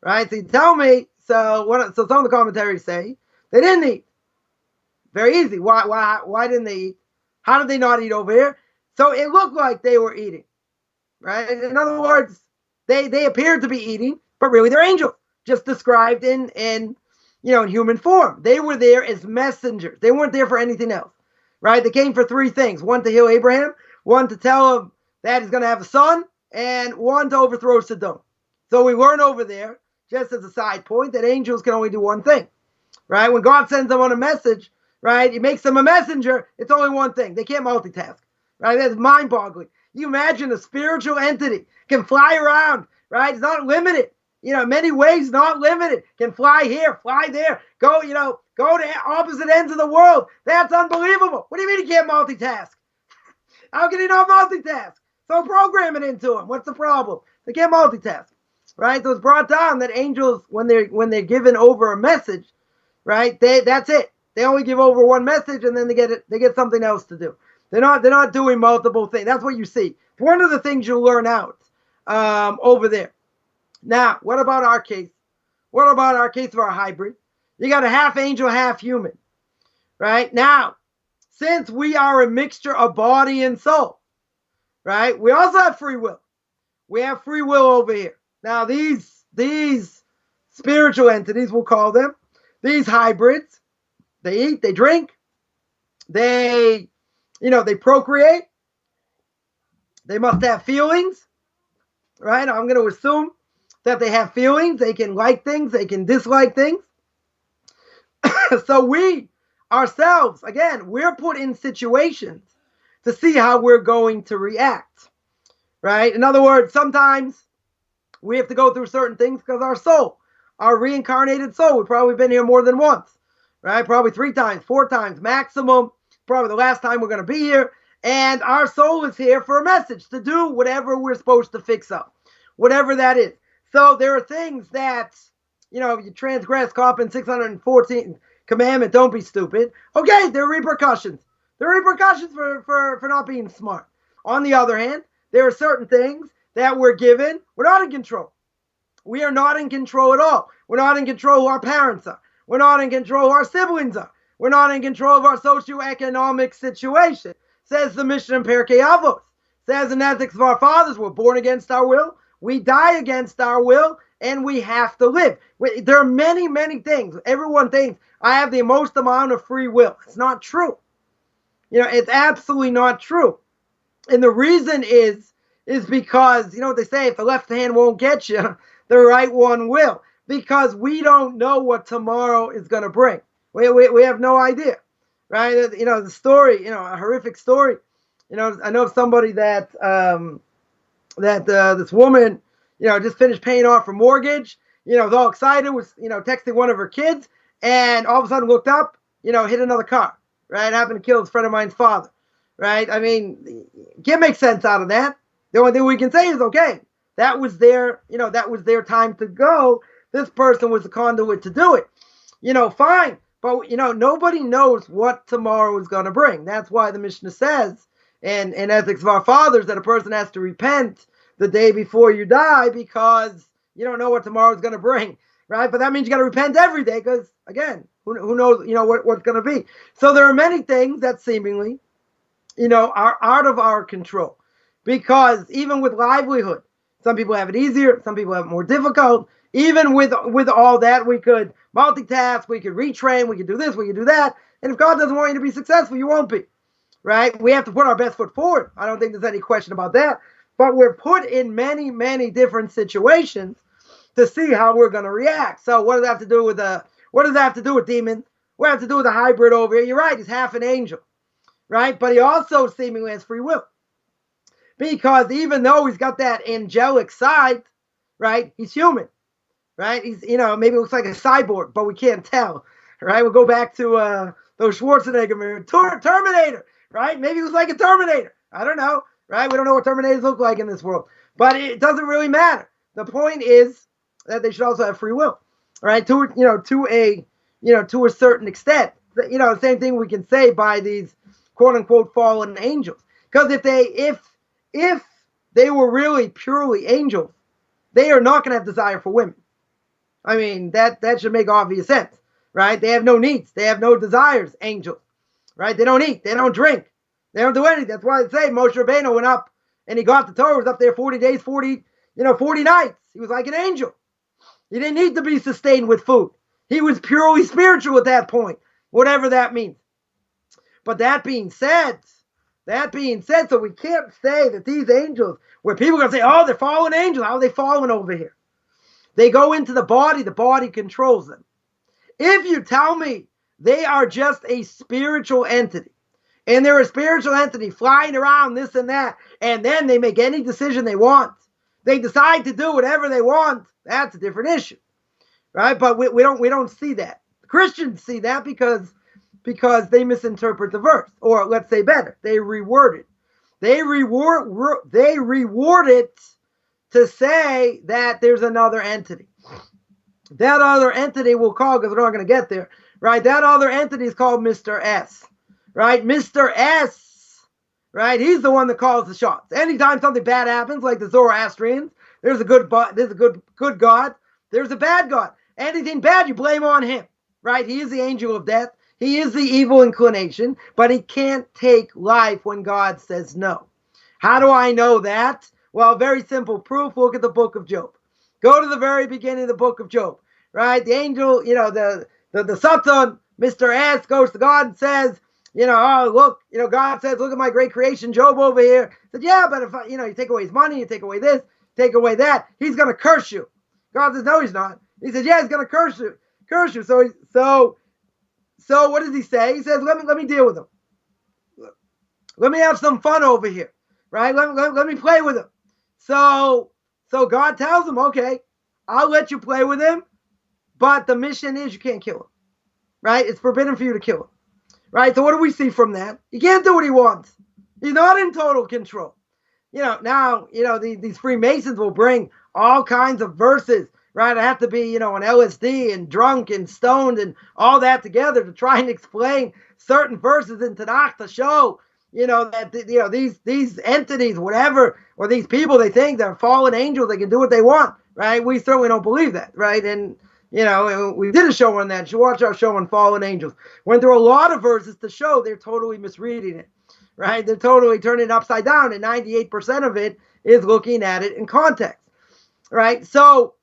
[SPEAKER 2] Right? So you tell me. So some of the commentaries say they didn't eat. Very easy. Why didn't they eat? How did they not eat over here? So it looked like they were eating. Right? In other words, they appeared to be eating, but really they're angels, just described in human form. They were there as messengers. They weren't there for anything else. Right? They came for three things. One, to heal Abraham. One, to tell him that he's going to have a son. And one, to overthrow Sodom. So we learn over there, just as a side point, that angels can only do one thing. Right? When God sends them on a message, right, he makes them a messenger, it's only one thing. They can't multitask. Right? That's mind-boggling. You imagine a spiritual entity can fly around, right? It's not limited. In many ways, not limited. Can fly here, fly there, go to opposite ends of the world. That's unbelievable. What do you mean he can't multitask? How can he not multitask? So program it into him. What's the problem? They can't multitask, right? So it's brought down that angels, when they're given over a message, right? That's it. They only give over one message, and then they get something else to do. They're not doing multiple things. That's what you see. It's one of the things you learn out over there. Now, what about our case? What about our case of our hybrid? You got a half angel, half human, right? Now, since we are a mixture of body and soul, right? We also have free will. We have free will over here. Now, these spiritual entities, we'll call them, these hybrids, they eat, they drink, they procreate. They must have feelings, right? I'm going to assume that they have feelings. They can like things. They can dislike things. So we ourselves, again, we're put in situations to see how we're going to react, right? In other words, sometimes we have to go through certain things because our soul, our reincarnated soul, we've probably been here more than once, right? Probably 3 times, 4 times maximum. Probably the last time we're going to be here. And our soul is here for a message, to do whatever we're supposed to fix up, whatever that is. So there are things that, you transgress Coffman 614 commandment, don't be stupid. Okay, there are repercussions. There are repercussions for not being smart. On the other hand, there are certain things that we're given. We're not in control. We are not in control at all. We're not in control who our parents are. We're not in control who our siblings are. We're not in control of our socioeconomic situation. Says the Mishnah in Pirkei Avos. Says in Ethics of Our Fathers, we're born against our will. We die against our will, and we have to live. There are many, many things. Everyone thinks I have the most amount of free will. It's not true. It's absolutely not true. And the reason is because, what they say, if the left hand won't get you, the right one will. Because we don't know what tomorrow is going to bring. We have no idea, right? The story, a horrific story. I know of somebody that this woman, just finished paying off her mortgage. Was all excited, was texting one of her kids, and all of a sudden looked up, hit another car, right? Happened to kill his friend of mine's father, right? I mean, can't make sense out of that. The only thing we can say is, okay, that was their time to go. This person was the conduit to do it. Fine. But, nobody knows what tomorrow is going to bring. That's why the Mishnah says, in Ethics of Our Fathers, that a person has to repent the day before you die because you don't know what tomorrow is going to bring, right? But that means you got to repent every day because, again, who knows, what's going to be. So there are many things that seemingly, are out of our control. Because even with livelihood, some people have it easier, some people have it more difficult. Even with all that, we could multitask, we could retrain, we could do this, we could do that. And if God doesn't want you to be successful, you won't be, right? We have to put our best foot forward. I don't think there's any question about that. But we're put in many, many different situations to see how we're going to react. So what does that have to do with demons? What does that have to do with a hybrid over here? You're right, he's half an angel, right? But he also seemingly has free will. Because even though he's got that angelic side, right, he's human. Right? He's, maybe looks like a cyborg, but we can't tell. Right? We'll go back to those Schwarzenegger movies. Terminator. Right? Maybe he looks like a Terminator. I don't know. Right? We don't know what Terminators look like in this world. But it doesn't really matter. The point is that they should also have free will. Right? To a certain extent. The same thing we can say by these quote unquote fallen angels. Because if they were really purely angels, they are not going to have desire for women. I mean, that should make obvious sense, right? They have no needs. They have no desires, angels, right? They don't eat. They don't drink. They don't do anything. That's why they say Moshe Rabbeinu went up and he got the Torah. He was up there 40 days, 40 nights. He was like an angel. He didn't need to be sustained with food. He was purely spiritual at that point, whatever that means. But that being said, so we can't say that these angels, where people are going to say, oh, they're fallen angels. How are they fallen over here? They go into the body controls them. If you tell me they are just a spiritual entity, and they're a spiritual entity flying around this and that, and then they make any decision they want, they decide to do whatever they want, that's a different issue, right? But we don't see that. Christians see that because they misinterpret the verse, or let's say better, they reword it. They reward it to say that there's another entity. That other entity we'll call, because we're not going to get there, right? That other entity is called Mr. S, right? Mr. S, right? He's the one that calls the shots. Anytime something bad happens, like the Zoroastrians, there's a good God, there's a bad God. Anything bad, you blame on him, right? He is the angel of death. He is the evil inclination, but he can't take life when God says no. How do I know that? Well, very simple proof. Look at the book of Job. Go to the very beginning of the book of Job, right? The angel, the Satan, Mr. S, goes to God and says, oh, look, God says, look at my great creation, Job over here. He said, yeah, but if, you take away his money, you take away this, take away that, he's going to curse you. God says, no, he's not. He says, yeah, he's going to curse you. So what does he say? He says, let me deal with him. Let me have some fun over here, right? Let me play with him. So God tells him, okay, I'll let you play with him, but the mission is you can't kill him, right? It's forbidden for you to kill him, right? So what do we see from that? He can't do what he wants. He's not in total control. Now, these Freemasons will bring all kinds of verses, right? I have to be, on LSD and drunk and stoned and all that together to try and explain certain verses in Tanakh to show, that these entities, whatever, or these people, they think they're fallen angels, they can do what they want, right? We certainly don't believe that, right? And we did a show on that. You should watch our show on fallen angels. Went through a lot of verses to show they're totally misreading it, right? They're totally turning it upside down, and 98% of it is looking at it in context, right? So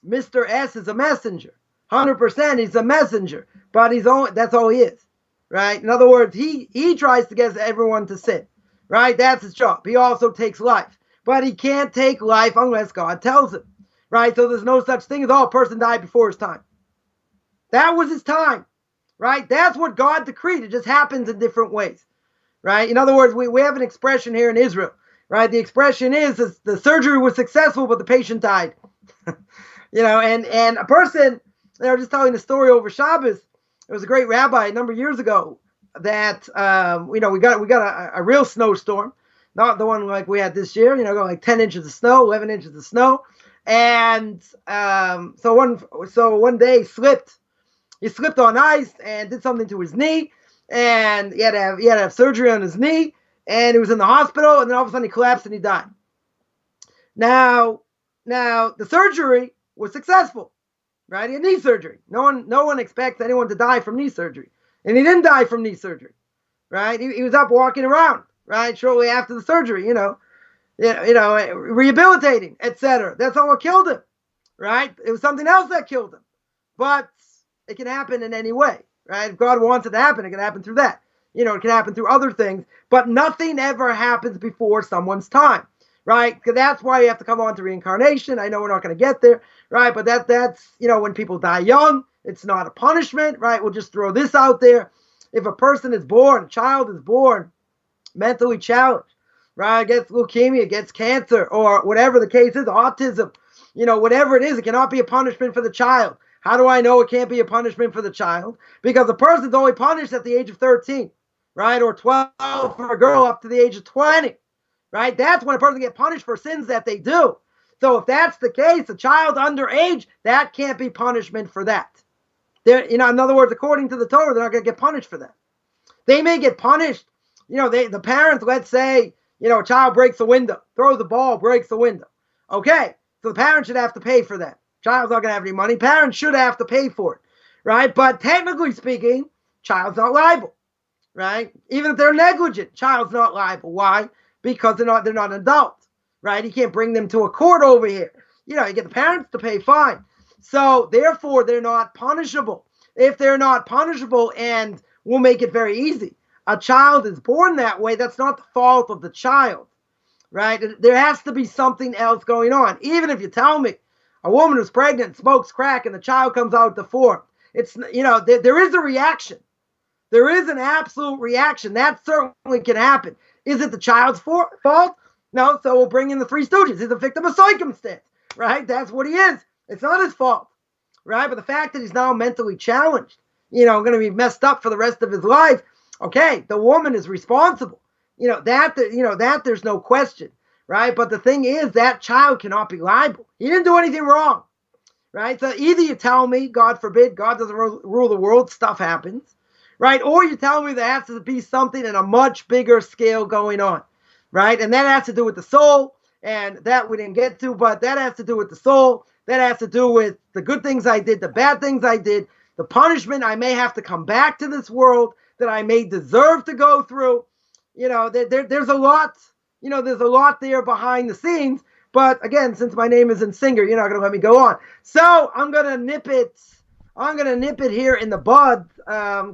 [SPEAKER 2] Mr. S is a messenger. 100% he's a messenger, but that's all he is, right? In other words, he tries to get everyone to sin, right? That's his job. He also takes life, but he can't take life unless God tells him, right? So there's no such thing as, a person died before his time. That was his time, right? That's what God decreed. It just happens in different ways, right? In other words, we have an expression here in Israel, right? The expression is the surgery was successful, but the patient died. And a person, they were just telling the story over Shabbos. It was a great rabbi a number of years ago that, we got a real snowstorm, not the one like we had this year, like 10 inches of snow, 11 inches of snow. And so one day he slipped on ice and did something to his knee, and he had to have surgery on his knee, and he was in the hospital, and then all of a sudden he collapsed and he died. Now the surgery was successful, right? He had knee surgery. No one expects anyone to die from knee surgery, and he didn't die from knee surgery, right? He was up walking around, right, shortly after the surgery, rehabilitating, etc. That's not what killed him, right? It was something else that killed him, but it can happen in any way, right? If God wants it to happen, it can happen through that. It can happen through other things, but nothing ever happens before someone's time, right? Because that's why you have to come on to reincarnation. I know we're not going to get there, right? But that's when people die young, it's not a punishment, right? We'll just throw this out there. If a child is born mentally challenged, right, gets leukemia, gets cancer, or whatever the case is, autism, whatever it is, it cannot be a punishment for the child. How do I know it can't be a punishment for the child? Because the person's only punished at the age of 13, right, or 12 for a girl up to the age of 20, right? That's when a person gets punished for sins that they do. So if that's the case, a child underage, that can't be punishment for that. In other words, according to the Torah, they're not going to get punished for that. They may get punished, the parents, let's say, a child breaks a window, throws the ball, breaks the window. Okay, so the parent should have to pay for that. Child's not going to have any money. Parents should have to pay for it, right? But technically speaking, child's not liable, right? Even if they're negligent, child's not liable. Why? Because they're not an adult, right? You can't bring them to a court over here. You get the parents to pay fine. So therefore, they're not punishable. If they're not punishable, and we'll make it very easy, a child is born that way, that's not the fault of the child, right? There has to be something else going on. Even if you tell me a woman who's pregnant smokes crack and the child comes out deformed, it's, there is a reaction. There is an absolute reaction. That certainly can happen. Is it the child's fault? No, so we'll bring in the Three Stooges. He's a victim of circumstance, right? That's what he is. It's not his fault, right? But the fact that he's now mentally challenged, going to be messed up for the rest of his life, okay, the woman is responsible. That there's no question, right? But the thing is, that child cannot be liable. He didn't do anything wrong, right? So either you tell me, God forbid, God doesn't rule the world, stuff happens, right? Or you tell me there has to be something in a much bigger scale going on, right? And that has to do with the soul, and that we didn't get to, but that has to do with the soul. That has to do with the good things I did, the bad things I did, the punishment I may have to come back to this world that I may deserve to go through. There's a lot, there's a lot there behind the scenes. But again, since my name isn't Singer, you're not going to let me go on. So I'm going to nip it here in the bud.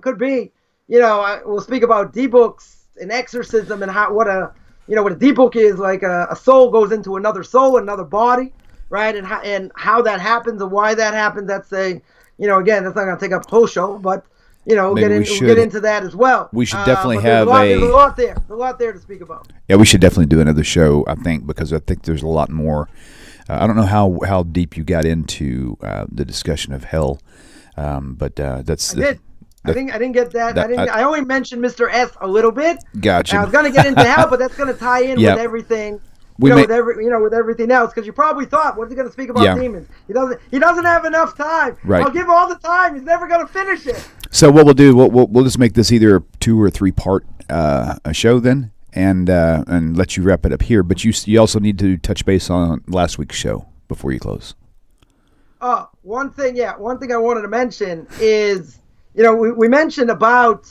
[SPEAKER 2] Could be, we'll speak about debooks and exorcism and what a debook is. Like a soul goes into another soul, another body, right? And how that happens and why that happens. That's again, that's not going to take up a whole show, but we'll get into that as well.
[SPEAKER 1] We should definitely have
[SPEAKER 2] there's a lot there to speak about.
[SPEAKER 1] Yeah, we should definitely do another show, I think, because I think there's a lot more. I don't know how deep you got into the discussion of hell, but that's.
[SPEAKER 2] I didn't get that. I only mentioned Mr. S a little bit.
[SPEAKER 1] Gotcha.
[SPEAKER 2] I was going to get into hell, but that's going to tie in with everything with everything else, because you probably thought, what's he going to speak about demons? He doesn't have enough time.
[SPEAKER 1] Right.
[SPEAKER 2] I'll give all the time. He's never going to finish it.
[SPEAKER 1] So what we'll do, we'll just make this either a 2 or 3 part a show then, and let you wrap it up here. But you also need to touch base on last week's show before you close.
[SPEAKER 2] One thing I wanted to mention is, we mentioned about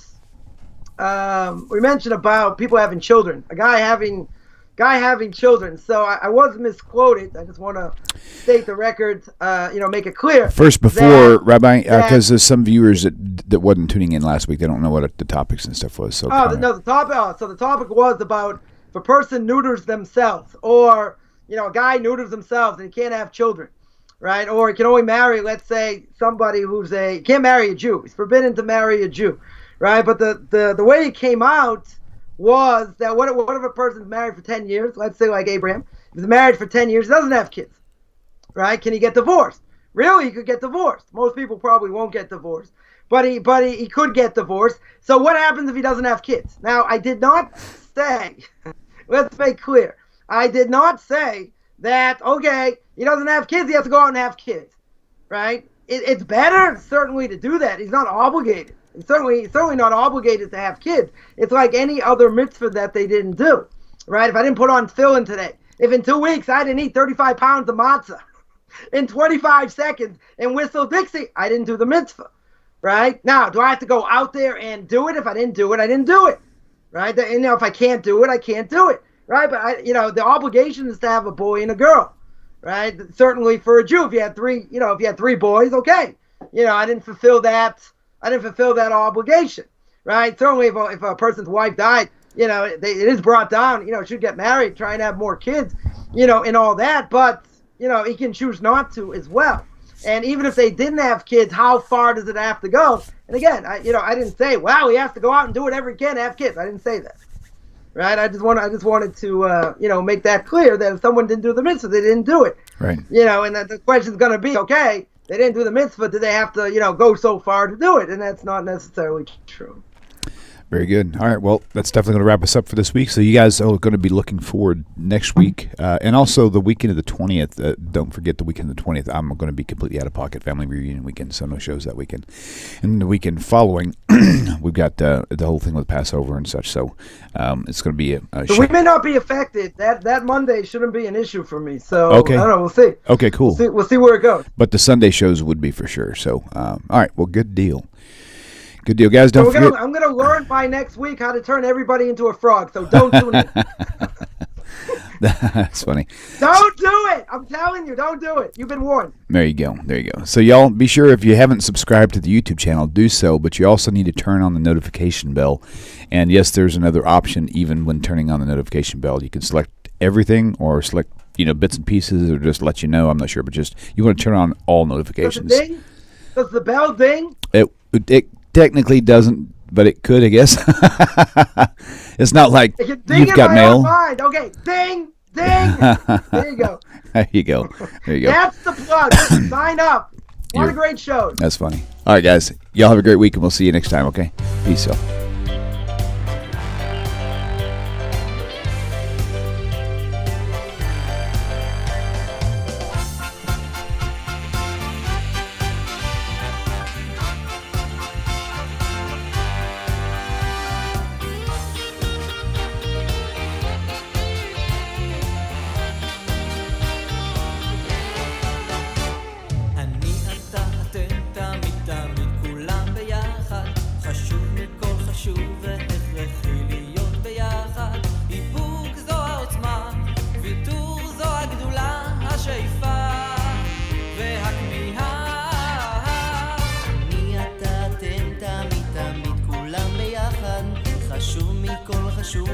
[SPEAKER 2] people having children, a guy having children. So I was misquoted. I just want to state the record, make it clear.
[SPEAKER 1] First, before Rabbi, because there's some viewers that wasn't tuning in last week, they don't know what the topics and stuff was. So
[SPEAKER 2] the topic. So the topic was about if a person neuters themselves, or a guy neuters themselves and he can't have children, right? Or he can only marry, let's say, somebody he can't marry a Jew. He's forbidden to marry a Jew, right? But the way it came out was that what if a person's married for 10 years, let's say like Abraham, he's married for 10 years, doesn't have kids, right? Can he get divorced? Really, he could get divorced. Most people probably won't get divorced, but he could get divorced. So what happens if he doesn't have kids? Now, I did not say, let's make clear, I did not say that, okay, he doesn't have kids, he has to go out and have kids, right? It's better, certainly, to do that. He's not obligated. He's certainly not obligated to have kids. It's like any other mitzvah that they didn't do, right? If I didn't put on tefillin today, if in 2 weeks I didn't eat 35 pounds of matzah in 25 seconds and whistle Dixie, I didn't do the mitzvah, right? Now, do I have to go out there and do it? If I didn't do it, I didn't do it, right? And, if I can't do it, I can't do it, right? But the obligation is to have a boy and a girl, right? Certainly for a Jew, if you had three boys, okay, I didn't fulfill that obligation, right? Certainly, if a person's wife died, it is brought down, should get married, try and have more kids, and all that. But he can choose not to as well. And even if they didn't have kids, how far does it have to go? And again, I didn't say, wow, he has to go out and do whatever he can to have kids. I didn't say that, right? I just wanted to make that clear, that if someone didn't do the mitzvah, they didn't do it,
[SPEAKER 1] right?
[SPEAKER 2] And that the question's going to be, okay, they didn't do the mitzvah, do they have to, go so far to do it? And that's not necessarily true.
[SPEAKER 1] Very good. All right. Well, that's definitely going to wrap us up for this week. So you guys are going to be looking forward next week, and also the weekend of the 20th. Don't forget the weekend of the 20th. I'm going to be completely out of pocket. Family reunion weekend, so no shows that weekend. And the weekend following, we've got the whole thing with Passover and such. So it's going to be
[SPEAKER 2] so we may not be affected. That Monday shouldn't be an issue for me. So
[SPEAKER 1] okay.
[SPEAKER 2] I don't know. We'll see.
[SPEAKER 1] Okay, cool.
[SPEAKER 2] We'll see where it goes.
[SPEAKER 1] But the Sunday shows would be for sure. So all right. Well, good deal. Good deal, guys. Don't forget.
[SPEAKER 2] I'm going to learn by next week how to turn everybody into a frog, so don't tune in.
[SPEAKER 1] That's funny.
[SPEAKER 2] Don't do it. I'm telling you, don't do it. You've been warned.
[SPEAKER 1] There you go. So y'all be sure, if you haven't subscribed to the YouTube channel, do so, but you also need to turn on the notification bell. And yes, there's another option even when turning on the notification bell. You can select everything or select, bits and pieces, or just let you know. I'm not sure, but just you want to turn on all notifications.
[SPEAKER 2] Does it ding? Does the bell ding?
[SPEAKER 1] It technically doesn't, but it could, I guess. It's not like you've got mail.
[SPEAKER 2] Mind. Okay, ding, ding. There you go.
[SPEAKER 1] There you go.
[SPEAKER 2] That's the plug. Sign up. What a great show.
[SPEAKER 1] That's funny. All right, guys. Y'all have a great week, and we'll see you next time, okay? Peace out.
[SPEAKER 3] חשוב